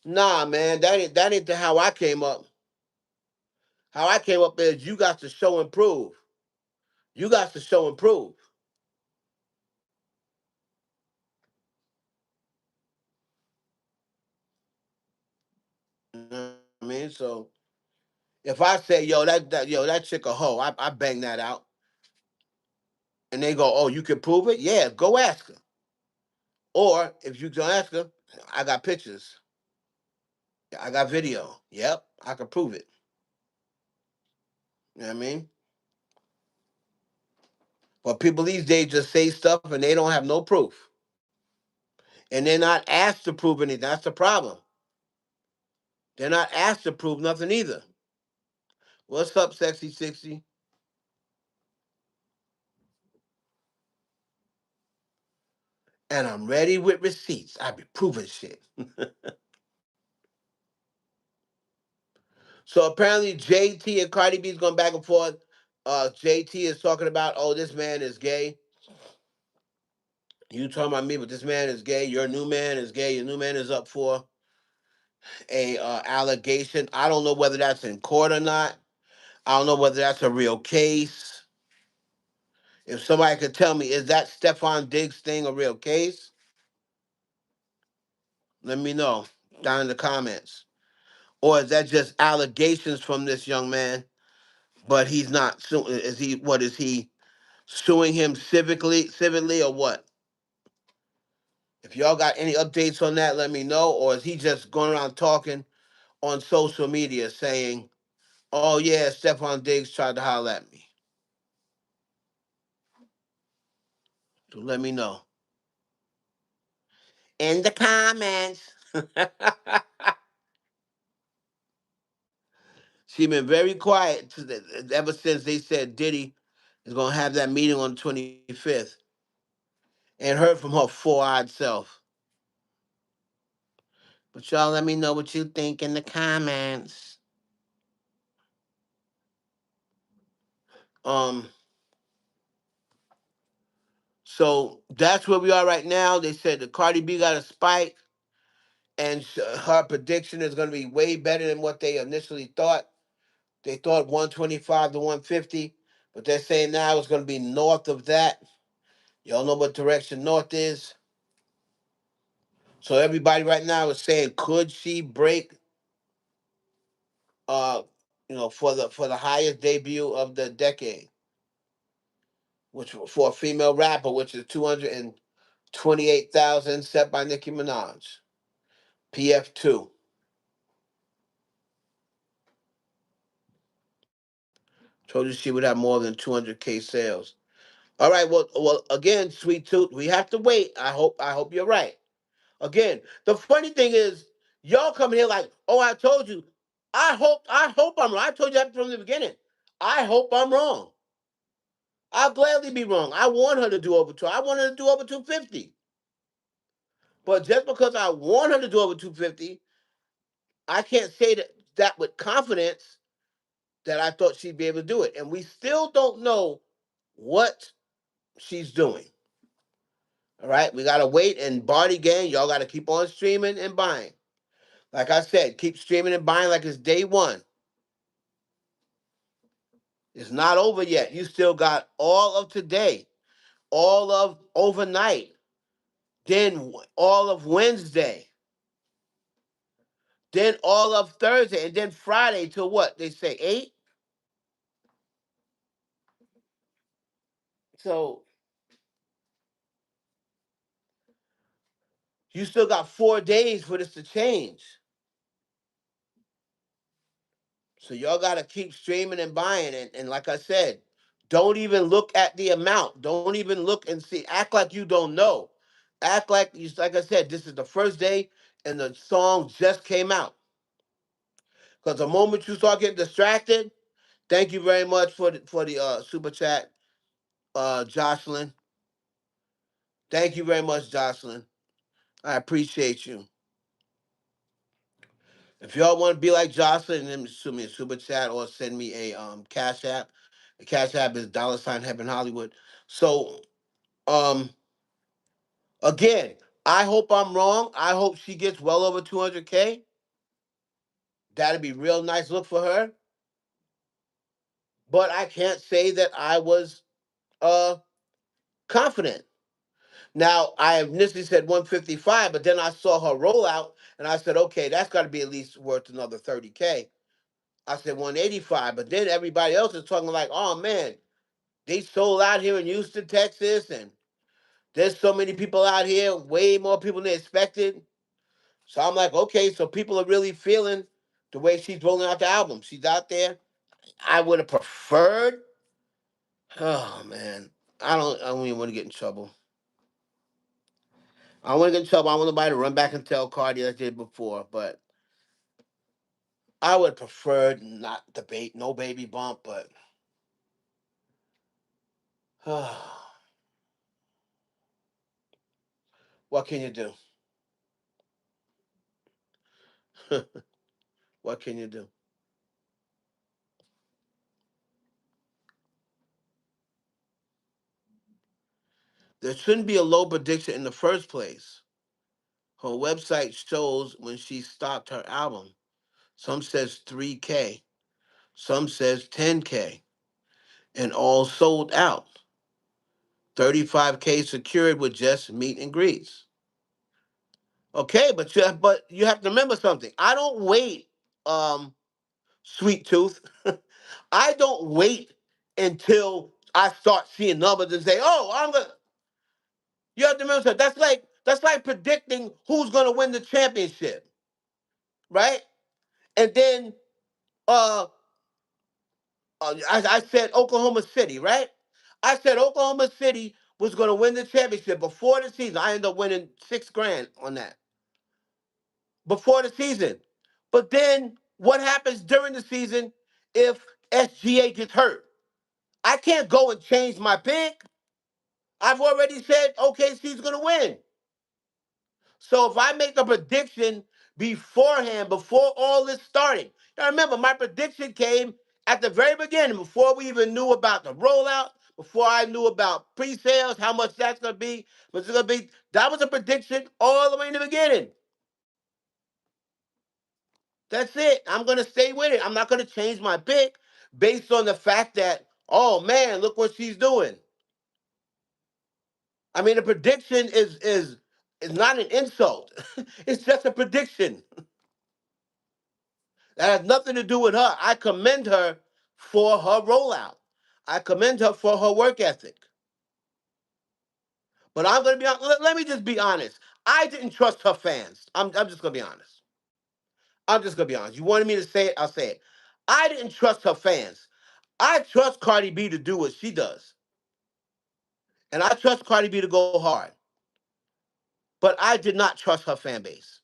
Nah, man, that ain't how I came up. How I came up is you got to show and prove. You got to show and prove. You know what I mean? So if I say, that chick a hoe, I bang that out. And they go, oh, you can prove it? Yeah, go ask her. Or if you don't ask her, I got pictures. I got video. Yep, I can prove it. You know what I mean? But people these days just say stuff and they don't have no proof. And they're not asked to prove anything. That's the problem. They're not asked to prove nothing either. What's up, Sexy 60? And I'm ready with receipts. I be proving shit. So apparently JT and Cardi B's going back and forth. JT is talking about, oh, this man is gay. You talking about me, but this man is gay. Your new man is gay. Your new man is up for a allegation. I don't know whether that's in court or not. I don't know whether that's a real case. If somebody could tell me, is that Stefan Diggs thing a real case? Let me know down in the comments. Or is that just allegations from this young man? But he's not suing. Is he? What is he suing him civilly, or what? If y'all got any updates on that, let me know. Or is he just going around talking on social media saying, "Oh yeah, Stephon Diggs tried to holler at me"? So let me know in the comments. She been very quiet ever since they said Diddy is gonna have that meeting on the 25th, and heard from her four-eyed self. But y'all, let me know what you think in the comments. Um, so that's where we are right now. They said the Cardi B got a spike, and her prediction is going to be way better than what they initially thought. They thought 125 to 150, but they're saying now it's going to be north of that. Y'all know what direction north is. So everybody right now is saying, could she break? Uh, for the highest debut of the decade, which for a female rapper, which is 228,000, set by Nicki Minaj. PF2. Told you she would have more than 200K sales. All right, well, again, Sweet Tooth, we have to wait. I hope you're right. Again, the funny thing is, y'all come here like, oh, I told you. I hope I'm wrong. I told you that from the beginning. I hope I'm wrong. I'll gladly be wrong. I want her to do over two. I want her to do over 250. But just because I want her to do over 250, I can't say that with confidence that I thought she'd be able to do it. And we still don't know what she's doing. All right, we gotta wait. And Barty Gang, y'all gotta keep on streaming and buying. Like I said, keep streaming and buying like it's day one. It's not over yet. You still got all of today, all of overnight, then all of Wednesday, then all of Thursday, and then Friday till what? They say 8? So you still got 4 days for this to change. So y'all gotta keep streaming and buying. And like I said, don't even look at the amount. Don't even look and see. Act like you don't know. Act like you, like I said, this is the first day and the song just came out. Because the moment you start getting distracted, thank you very much for the super chat, Jocelyn. Thank you very much, Jocelyn. I appreciate you. If y'all want to be like Jocelyn, then send me a super chat or send me a cash app. The cash app is $Heaven Hollywood. So um again, I hope I'm wrong. I hope she gets well over 200K. That'd be real nice look for her. But I can't say that I was uh confident. Now I initially said 155, but then I saw her rollout and I said, okay, that's got to be at least worth another 30K. I said 185, but then everybody else is talking like, oh man, they sold out here in Houston, Texas, and there's so many people out here, way more people than expected. So I'm like, okay, so people are really feeling the way she's rolling out the album. She's out there. I would have preferred. Oh man, I don't even want to get in trouble. I don't want to get in trouble. I want nobody to run back and tell Cardi like they did before, but I would have preferred not debate, no baby bump, but what can you do? What can you do? There shouldn't be a low prediction in the first place. Her website shows when she stopped her album. Some says 3K, some says 10K, and all sold out. 35K secured with just meet and greets. Okay, but you have to remember something. I don't wait, um, sweet tooth. I don't wait until I start seeing numbers and say, "Oh, I'm gonna." You have to remember something. That's like predicting who's gonna win the championship, right? And then uh, I said Oklahoma City, right? I said Oklahoma City was going to win the championship before the season. I ended up winning 6 grand on that before the season. But then what happens during the season if SGA gets hurt? I can't go and change my pick. I've already said OKC's going to win. So if I make a prediction beforehand, before all this started, now remember, my prediction came at the very beginning, before we even knew about the rollout, before I knew about pre-sales, how much that's going to be, what's it going to be. That was a prediction all the way in the beginning. That's it. I'm going to stay with it. I'm not going to change my pick based on the fact that, oh man, look what she's doing. I mean, a prediction is not an insult. It's just a prediction. That has nothing to do with her. I commend her for her rollout. I commend her for her work ethic. But I'm going to be honest. Let me just be honest. I didn't trust her fans. I'm just going to be honest. I'm just going to be honest. You wanted me to say it? I'll say it. I didn't trust her fans. I trust Cardi B to do what she does. And I trust Cardi B to go hard. But I did not trust her fan base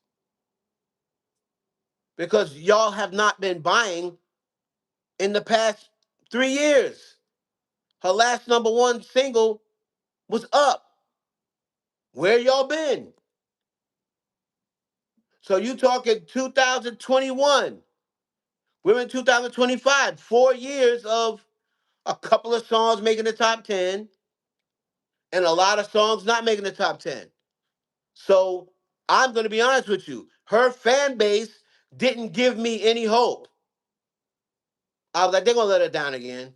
because y'all have not been buying in the past 3 years. Her last number one single was Up. Where y'all been? So you talking 2021. We're in 2025. 4 years of a couple of songs making the top 10 and a lot of songs not making the top 10. So I'm going to be honest with you. Her fan base didn't give me any hope. I was like, they're going to let her down again,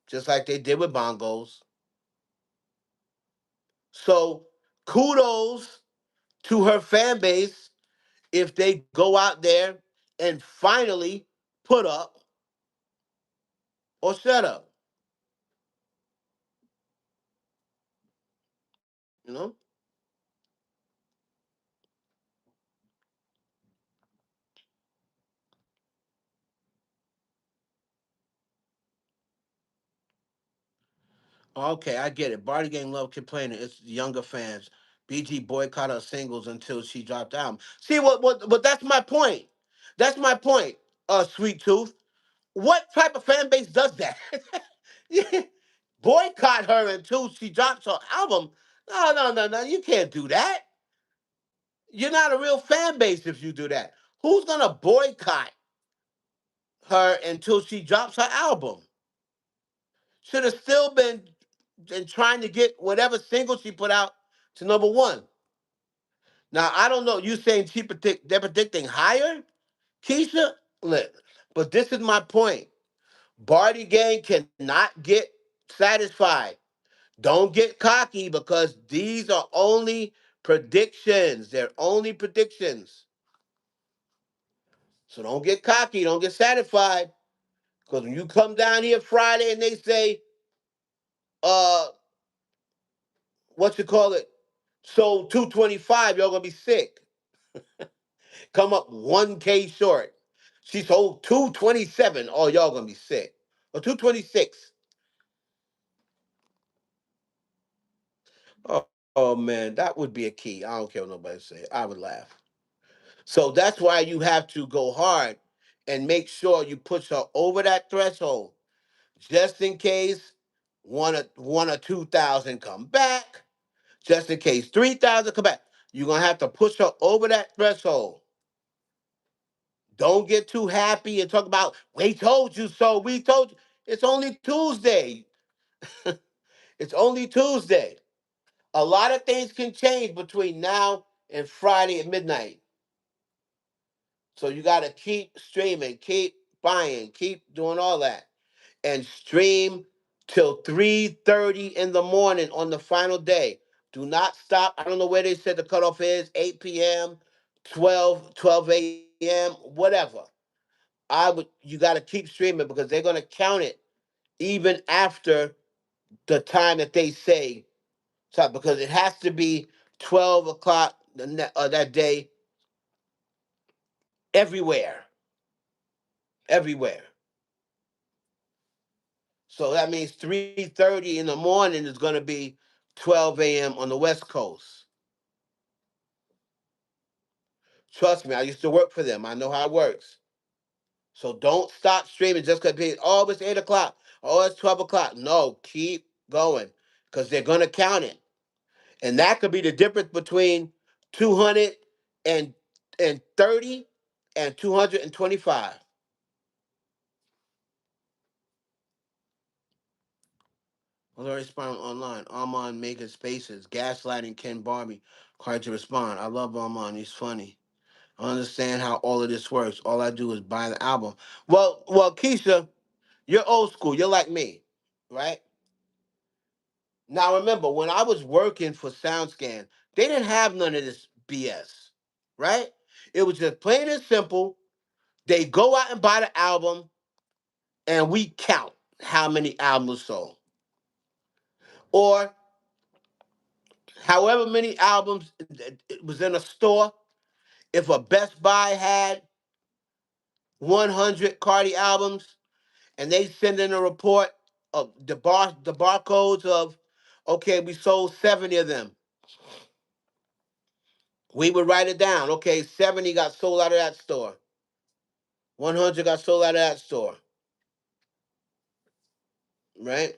just like they did with Bongos. So kudos to her fan base if they go out there and finally put up or shut up. You know, Okay, I get it. Barty Gang love complaining. It's younger fans. BG boycotted her singles until she dropped out. See what that's my point. That's my point, Sweet Tooth. What type of fan base does that? Yeah. Boycott her until she drops her album. No, no, no, no. You can't do that. You're not a real fan base if you do that. Who's gonna boycott her until she drops her album? Should have still been and trying to get whatever single she put out to number one. Now I don't know. You saying they're predicting higher, Keisha? Look, but this is my point. Barty Gang cannot get satisfied. Don't get cocky because these are only predictions. They're only predictions. So don't get cocky. Don't get satisfied. Because when you come down here Friday and they say, uh, what you call it, sold 225, y'all gonna be sick. Come up 1K short. She sold 227. Oh, y'all gonna be sick. Or 226. Oh man, that would be a key. I don't care what nobody say. I would laugh. So that's why you have to go hard and make sure you push her over that threshold. Just in case one or 2,000 come back. Just in case 3,000 come back. You're gonna have to push her over that threshold. Don't get too happy and talk about we told you so. We told you. It's only Tuesday. It's only Tuesday. A lot of things can change between now and Friday at midnight. So you got to keep streaming, keep buying, keep doing all that, and stream till 3:30 in the morning on the final day. Do not stop. I don't know where they said the cutoff is, 8 p.m., 12 a.m., whatever. You got to keep streaming because they're going to count it even after the time that they say. So, because it has to be 12 o'clock that day everywhere. Everywhere. So that means 3:30 in the morning is going to be 12 a.m. on the West Coast. Trust me, I used to work for them. I know how it works. So don't stop streaming just because oh, it's 8 o'clock. Oh, it's 12 o'clock. No, keep going because they're going to count it. And that could be the difference between 230 and 225. Already respond online. Armand making spaces, gaslighting Ken Barbie. Hard to respond. I love Armand. He's funny. I understand how all of this works. All I do is buy the album. Well, Keisha, you're old school. You're like me, right? Now remember, when I was working for SoundScan, they didn't have none of this BS, right? It was just plain and simple. They go out and buy the album, and we count how many albums sold, or however many albums it was in a store. If a Best Buy had 100 Cardi albums, and they send in a report of the barcodes of, okay, we sold 70 of them. We would write it down. Okay, 70 got sold out of that store. 100 got sold out of that store. Right?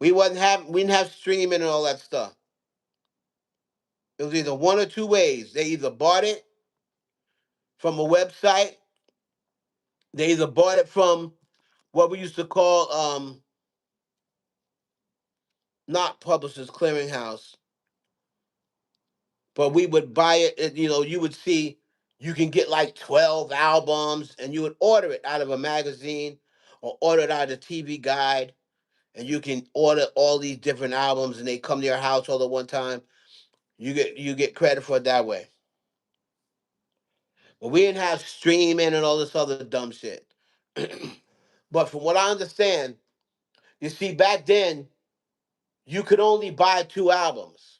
We didn't have streaming and all that stuff. It was either one or two ways. They either bought it from a website, they either bought it from what we used to call not Publishers Clearinghouse, but we would buy it. You would see you can get like 12 albums, and you would order it out of a magazine or order it out of the TV guide, and you can order all these different albums, and they come to your house all at one time. You get credit for it that way. But we didn't have streaming and all this other dumb shit. But from what I understand, you see, back then you could only buy two albums.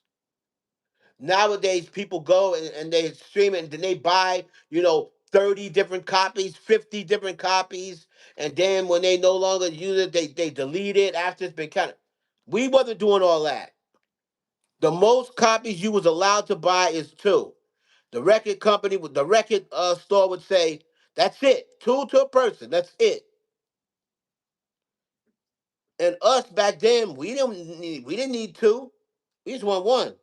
Nowadays, people go and they stream it and then they buy, 30 different copies, 50 different copies. And then when they no longer use it, they delete it after it's been kind of. We wasn't doing all that. The most copies you was allowed to buy is two. The record company, the record store would say, "That's it, two to a person. That's it." And us back then, we didn't need two. We just want one.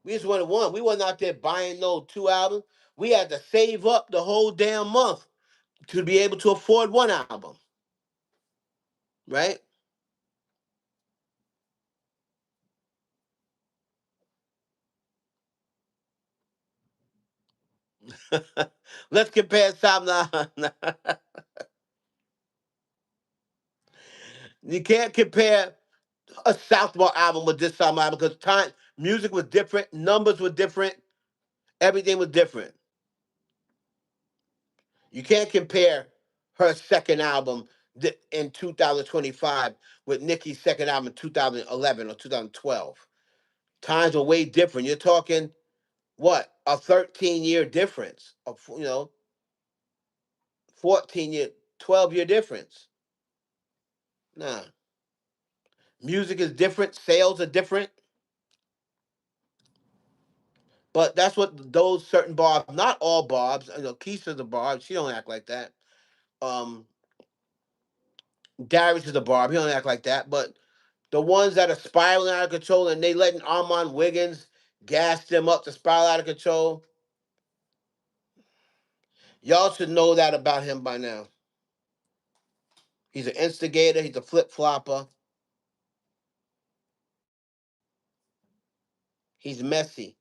We just wanted one. We wasn't out there buying no two albums. We had to save up the whole damn month to be able to afford one album, right? Let's compare some. You can't compare a Southpaw album with this time album because time music was different, numbers were different, everything was different. You can't compare her second album in 2025 with Nicki's second album in 2011 or 2012. Times were way different. You're talking what, a 13-year difference, 14-year, 12-year difference. Nah, music is different, sales are different, but that's what those certain barbs, not all barbs. Keisha's a barb. She don't act like that. Um, Darius is a barb. He don't act like that. But the ones that are spiraling out of control and they letting Armand Wiggins gas them up to spiral out of control, y'all should know that about him by now. He's an instigator. He's a flip flopper. He's messy.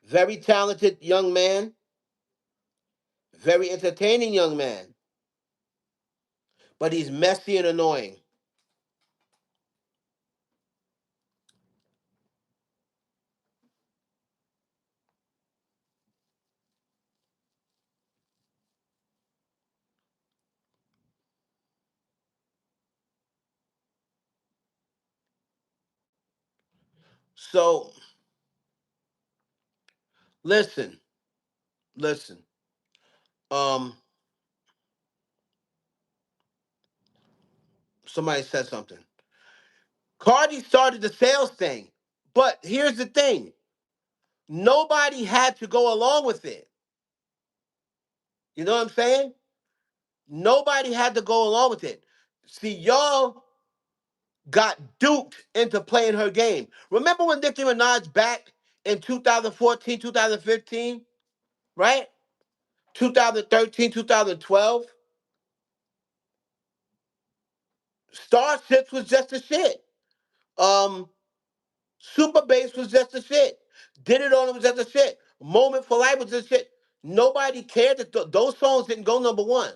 Very talented young man. Very entertaining young man. But he's messy and annoying. So listen, listen. Um, Somebody said something. Cardi started the sales thing, but here's the thing: nobody had to go along with it. You know what I'm saying? Nobody had to go along with it. See, y'all got duped into playing her game. Remember when Nicki Minaj back in 2014, 2015, right? 2013, 2012, Starships was just a shit. Um, Super Bass was just a shit. Did It On It was just a shit. Moment for Life was just shit. Nobody cared that those songs didn't go number one.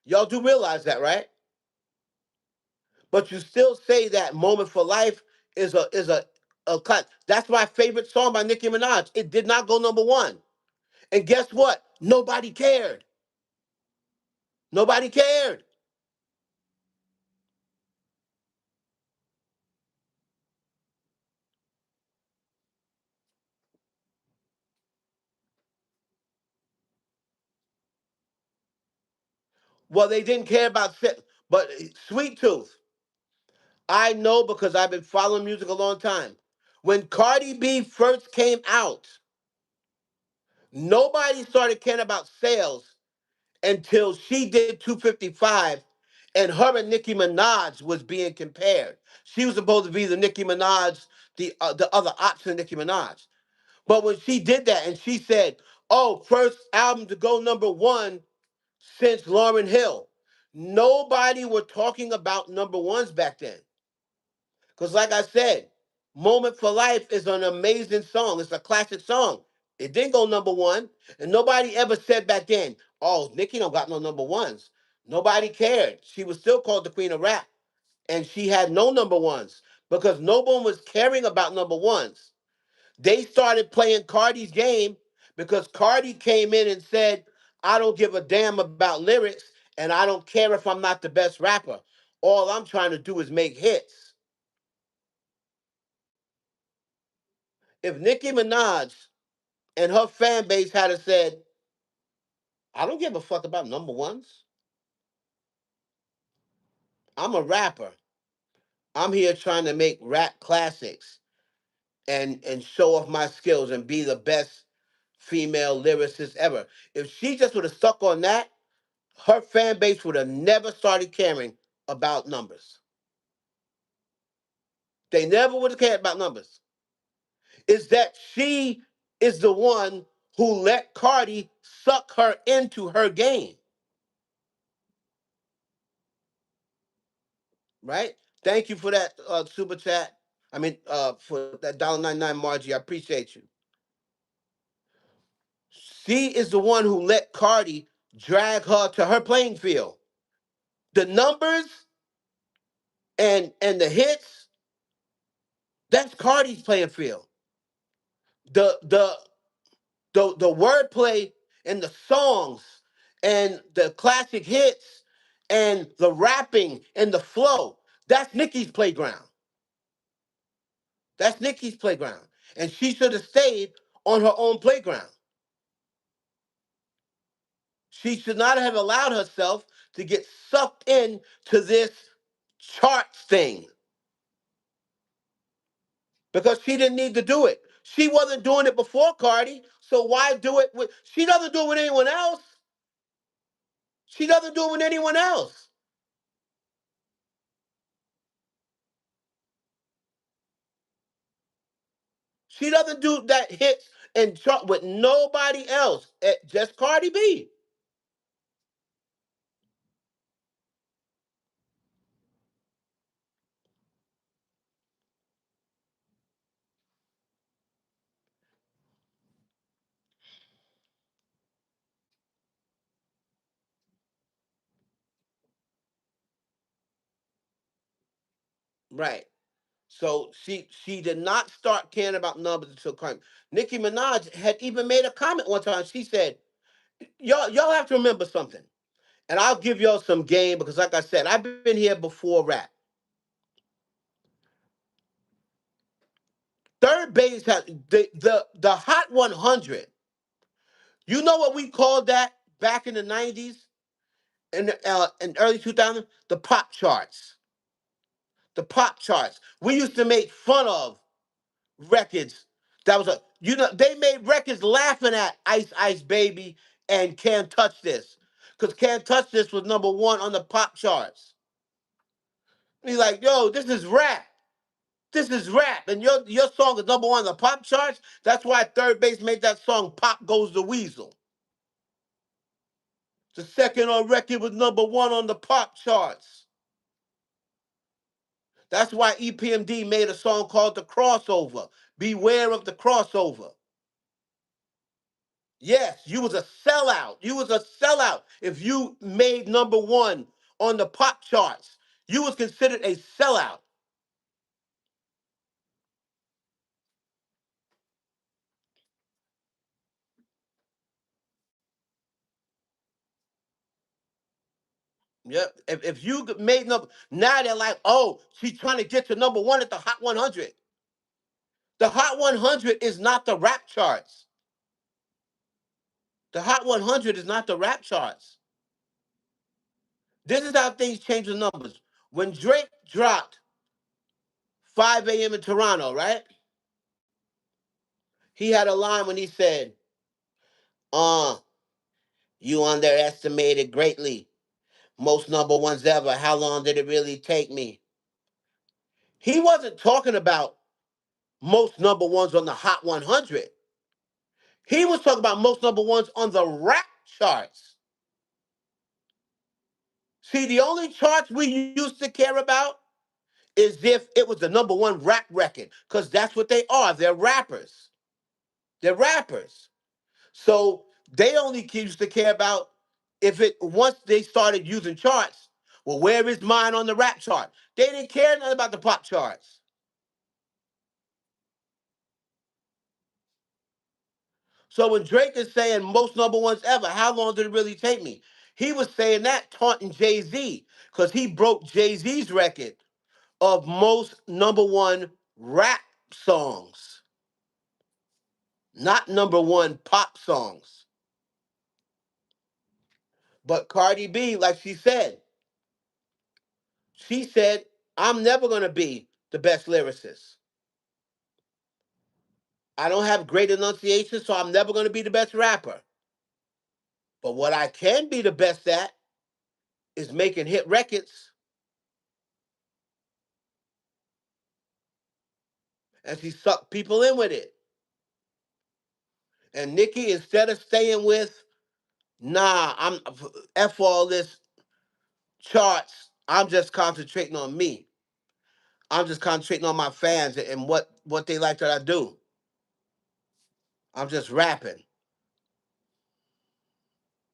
Y'all do realize that, right? But you still say that Moment for Life is a cut. That's my favorite song by Nicki Minaj. It did not go number one. And guess what? Nobody cared. Nobody cared. Well, they didn't care about but Sweet Tooth. I know because I've been following music a long time. When Cardi B first came out, nobody started caring about sales until she did 255 and her and Nicki Minaj was being compared. She was supposed to be the Nicki Minaj, the other option of Nicki Minaj. But when she did that and she said, "Oh, first album to go number one since Lauryn Hill," nobody were talking about number ones back then. Because, like I said, Moment for Life is an amazing song. It's a classic song. It didn't go number one. And nobody ever said back then, "Oh, Nicki don't got no number ones." Nobody cared. She was still called the Queen of Rap. And she had no number ones because no one was caring about number ones. They started playing Cardi's game because Cardi came in and said, "I don't give a damn about lyrics and I don't care if I'm not the best rapper. All I'm trying to do is make hits." If Nicki Minaj and her fan base had said, I don't give a fuck about number ones. I'm a rapper. I'm here trying to make rap classics and show off my skills and be the best female lyricist ever. If she just would have stuck on that, her fan base would have never started caring about numbers. They never would have cared about numbers. Is that she is the one who let Cardi suck her into her game, right? Thank you for that super chat. I mean, for that $1.99 Margie, I appreciate you. She is the one who let Cardi drag her to her playing field. The numbers and the hits, that's Cardi's playing field. The the the wordplay and the songs and the classic hits and the rapping and the flow, that's Nicki's playground. That's Nicki's playground. And she should have stayed on her own playground. She should not have allowed herself to get sucked in to this charts thing because she didn't need to do it. She wasn't doing it before Cardi, so why do it with? She doesn't do it with anyone else. She doesn't do it with anyone else. She doesn't do that hits and chart with nobody else, just Cardi B. Right. So she did not start caring about numbers until Cardi. Nicki Minaj had even made a comment one time. She said, y'all have to remember something. And I'll give y'all some game because, like I said, I've been here before rap. Third base has the Hot 100. You know what we called that back in the 90s and early 2000s? The pop charts. The pop charts. We used to make fun of records. That was a they made records laughing at Ice Ice Baby and Can't Touch This. Because Can't Touch This was number one on the pop charts. He's like, yo, this is rap. This is rap, and your song is number one on the pop charts. That's why Third Base made that song "Pop Goes the Weasel." The second on record was number one on the pop charts. That's why EPMD made a song called "The Crossover." Beware of the crossover. Yes, you was a sellout. You was a sellout if you made number one on the pop charts. You was considered a sellout. Yep. If you made number, now they're like, oh, she's trying to get to number one at the Hot 100. The Hot 100 is not the rap charts. The Hot 100 is not the rap charts. This is how things change the numbers. When Drake dropped 5 a.m. in Toronto, right? He had a line when he said, uh, you underestimated greatly. Most number ones ever. How long did it really take me? He wasn't talking about most number ones on the Hot 100. He was talking about most number ones on the rap charts. See, the only charts we used to care about is if it was the number one rap record, because that's what they are. They're rappers. They're rappers. So they only used to care about if it once they started using charts. Well, where is mine on the rap chart? They didn't care nothing about the pop charts. So when Drake is saying most number ones ever, how long did it really take me? He was saying that taunting Jay Z because he broke Jay Z's record of most number one rap songs, not number one pop songs. But Cardi B, like she said, I'm never gonna be the best lyricist. I don't have great enunciation, so I'm never gonna be the best rapper. But what I can be the best at is making hit records. And she sucked people in with it. And Nicki, instead of staying with, nah, I'm F all this charts, I'm just concentrating on me. I'm just concentrating on my fans and what they like that I do. I'm just rapping,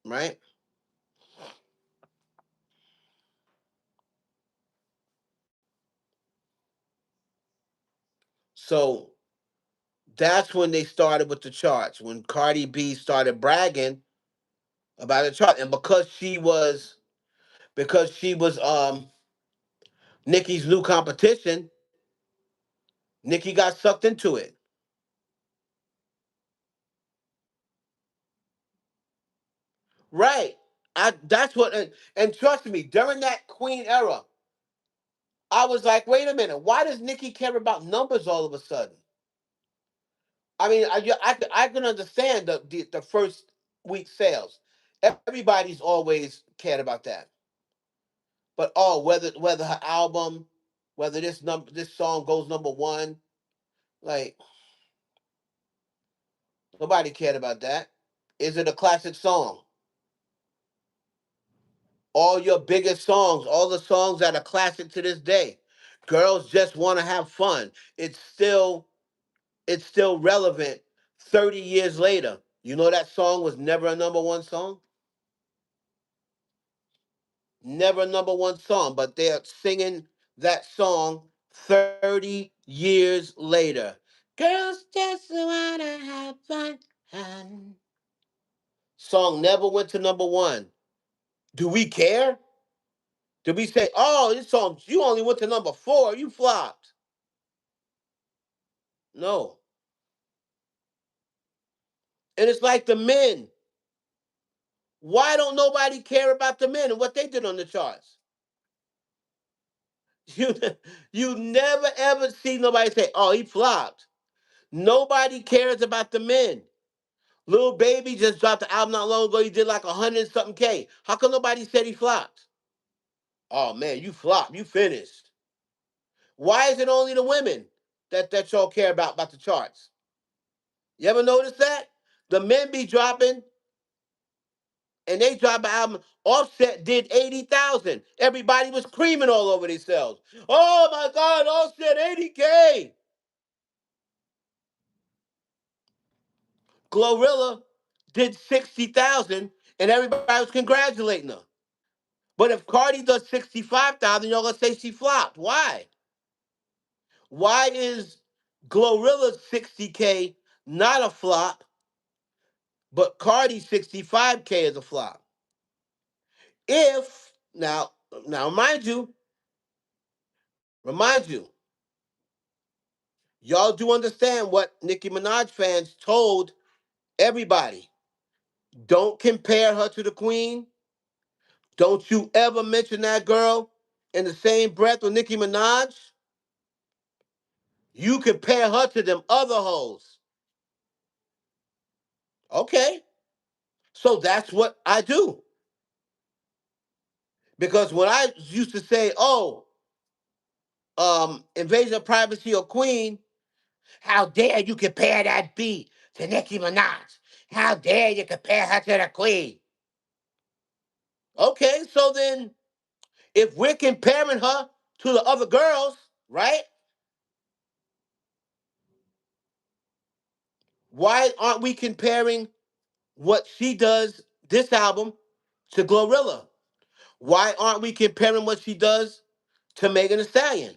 right? So that's when they started with the charts. When Cardi B started bragging about the chart, and because she was Nicki's new competition, Nicki got sucked into it. Right. That's what and trust me, during that Queen era, I was like, wait a minute, why does Nicki care about numbers all of a sudden? I mean, I can understand the first week sales. Everybody's always cared about that. But oh, whether her album, whether this song goes number one, like nobody cared about that. Is it a classic song? All your biggest songs, all the songs that are classic to this day. Girls just want to have fun. It's still it's still relevant 30 years later. You know that song was never a number one song? Never a number one song, but they're singing that song 30 years later. Girls just wanna have fun. Song never went to number one. Do we care? Did we say, oh, this song, you only went to number four, you flopped? No. And it's like the men. Why don't nobody care about the men and what they did on the charts? You you never ever see nobody say, "Oh, he flopped." Nobody cares about the men. Lil Baby just dropped the album not long ago. He did like 100 something K. How come nobody said he flopped? Oh man, you flopped. You finished. Why is it only the women that y'all care about the charts? You ever notice that? The men be dropping and they drop an album. Offset did 80,000. Everybody was creaming all over themselves. Oh my God, Offset 80K. Glorilla did 60,000 and everybody was congratulating her. But if Cardi does 65,000, y'all gonna say she flopped. Why? Why is Glorilla's 60K not a flop, but Cardi's 65K is a flop? If now remind you, y'all do understand what Nicki Minaj fans told everybody. Don't compare her to the queen. Don't you ever mention that girl in the same breath with Nicki Minaj. You compare her to them other hoes. Okay. So that's what I do. Because when I used to say, oh, Invasion of Privacy or Queen, how dare you compare that beat to Nicki Minaj? How dare you compare her to the Queen? Okay, so then if we're comparing her to the other girls, right? Why aren't we comparing what she does this album to Glorilla? Why aren't we comparing what she does to Megan Thee Stallion?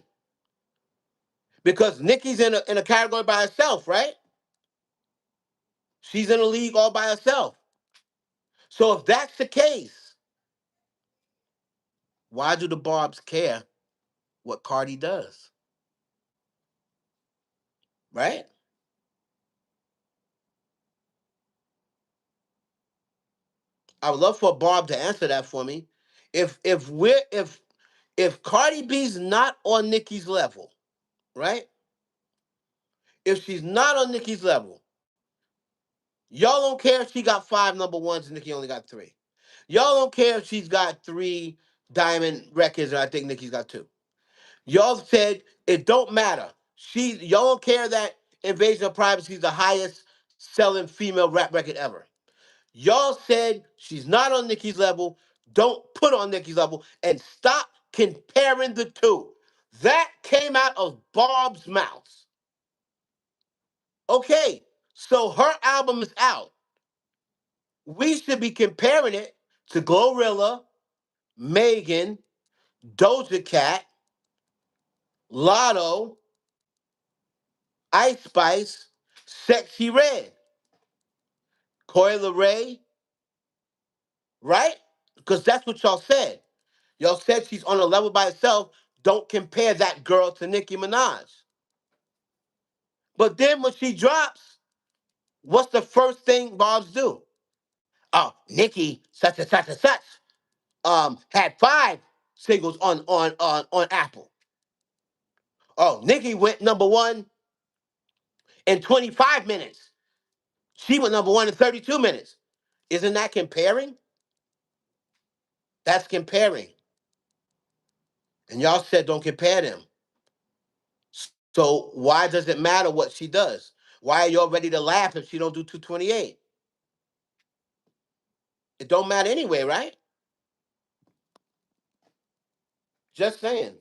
Because Nicki's in a category by herself, right? She's in a league all by herself. So if that's the case, why do the Barbs care what Cardi does? Right? I would love for Barb to answer that for me. If Cardi B's not on Nicki's level, right? If she's not on Nicki's level, y'all don't care if she got five number ones and Nicki only got three. Y'all don't care if she's got three diamond records and I think Nicki's got two. Y'all said it don't matter. Y'all don't care that Invasion of Privacy is the highest selling female rap record ever. Y'all said she's not on Nicki's level. Don't put on Nicki's level and stop comparing the two. That came out of Barb's mouth. Okay, so her album is out. We should be comparing it to Glorilla, Megan, Doja Cat, Lotto, Ice Spice, Sexy Red, Coi Leray, right? Because that's what y'all said. Y'all said she's on a level by herself. Don't compare that girl to Nicki Minaj. But then when she drops, what's the first thing Bob's do? Oh, Nicki, such and such and such, had five singles on Apple. Oh, Nicki went number one in 25 minutes. She went number one in 32 minutes. Isn't that comparing? That's comparing. And y'all said don't compare them. So why does it matter what she does? Why are y'all ready to laugh if she don't do 228? It don't matter anyway, right? Just saying.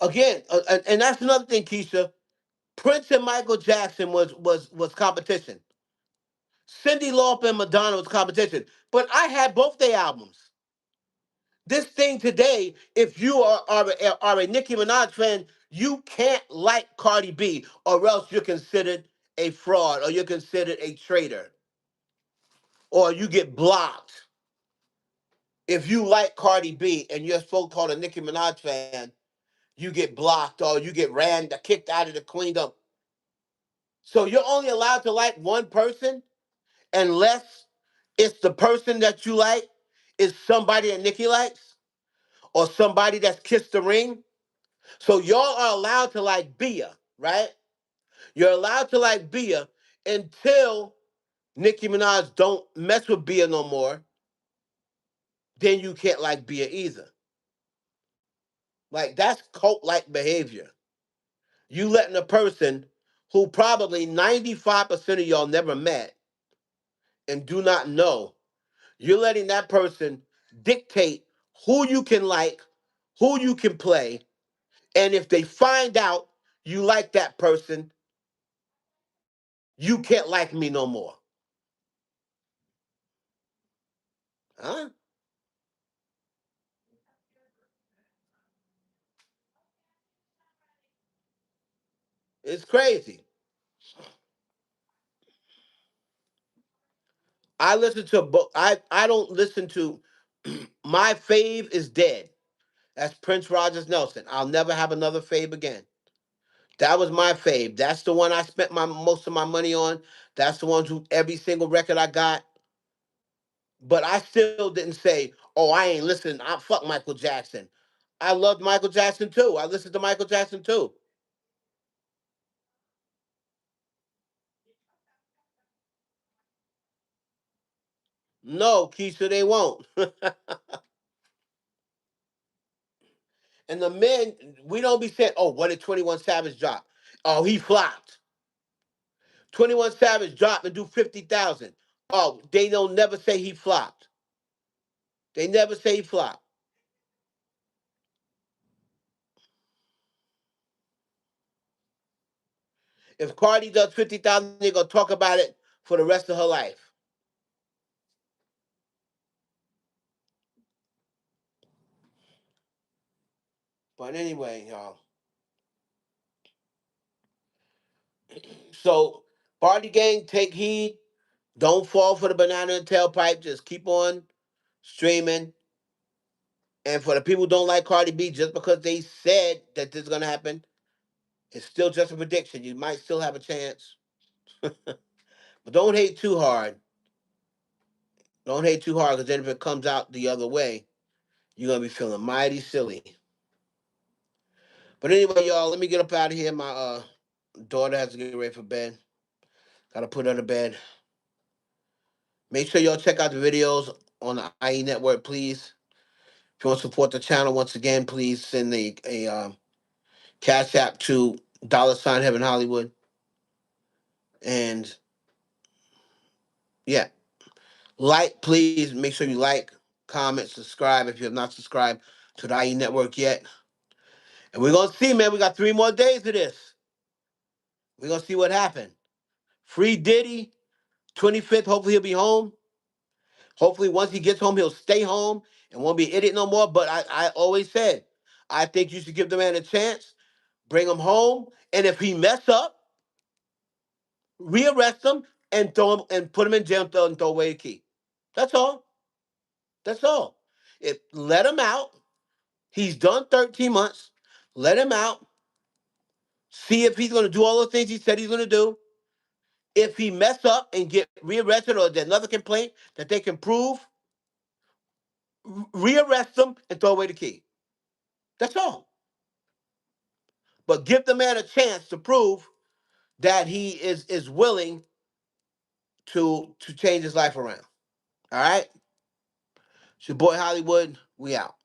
Again, and that's another thing, Keisha. Prince and Michael Jackson was competition. Cyndi Lauper and Madonna was competition. But I had both their albums. This thing today, if you are a Nicki Minaj fan, you can't like Cardi B, or else you're considered a fraud, or you're considered a traitor, or you get blocked. If you like Cardi B and you're so called a Nicki Minaj fan, you get blocked or you get kicked out of the queendom. So you're only allowed to like one person unless it's the person that you like is somebody that Nicki likes or somebody that's kissed the ring. So y'all are allowed to like Bia, right? You're allowed to like Bia until Nicki Minaj don't mess with Bia no more. Then you can't like Bia either. Like that's cult-like behavior. You letting a person who probably 95% of y'all never met and do not know, you're letting that person dictate who you can like, who you can play, and if they find out you like that person, you can't like me no more. Huh? It's crazy. I listen to I don't listen to my fave is dead. That's Prince Rogers Nelson. I'll never have another fave again. That was my fave. That's the one I spent my most of my money on. That's the one who every single record I got. But I still didn't say, "Oh, I ain't listening. I fuck Michael Jackson." I loved Michael Jackson too. I listened to Michael Jackson too. No, Keisha, they won't. And the men, we don't be saying, "Oh, what did 21 Savage drop? Oh, he flopped. 21 Savage drop and do 50,000. Oh, they don't never say he flopped. They never say he flopped. If Cardi does 50,000, they're gonna talk about it for the rest of her life. But anyway, y'all. So, party gang, take heed. Don't fall for the banana and tailpipe. Just keep on streaming. And for the people who don't like Cardi B, just because they said that this is gonna happen, it's still just a prediction. You might still have a chance, but don't hate too hard. Don't hate too hard, because then if it comes out the other way, you're gonna be feeling mighty silly. But anyway, y'all, let me get up out of here. My daughter has to get ready for bed. Gotta put her to bed. Make sure y'all check out the videos on the IE network, please. If you want to support the channel, once again, please send a cash app to $ Heaven Hollywood. And yeah, like, please make sure you like, comment, subscribe if you have not subscribed to the IE network yet. And we're gonna see, man. We got 3 more days of this. We're gonna see what happened. Free Diddy, 25th. Hopefully he'll be home. Hopefully once he gets home, he'll stay home and won't be an idiot no more. But I always said, I think you should give the man a chance, bring him home, and if he mess up, rearrest him and throw him and put him in jail and throw away the key. That's all. That's all. If let him out. He's done 13 months. Let him out. See if he's going to do all the things he said he's going to do. If he mess up and get rearrested or there's another complaint that they can prove, rearrest him and throw away the key. That's all. But give the man a chance to prove that he is willing to change his life around. All right? It's your boy Hollywood. We out.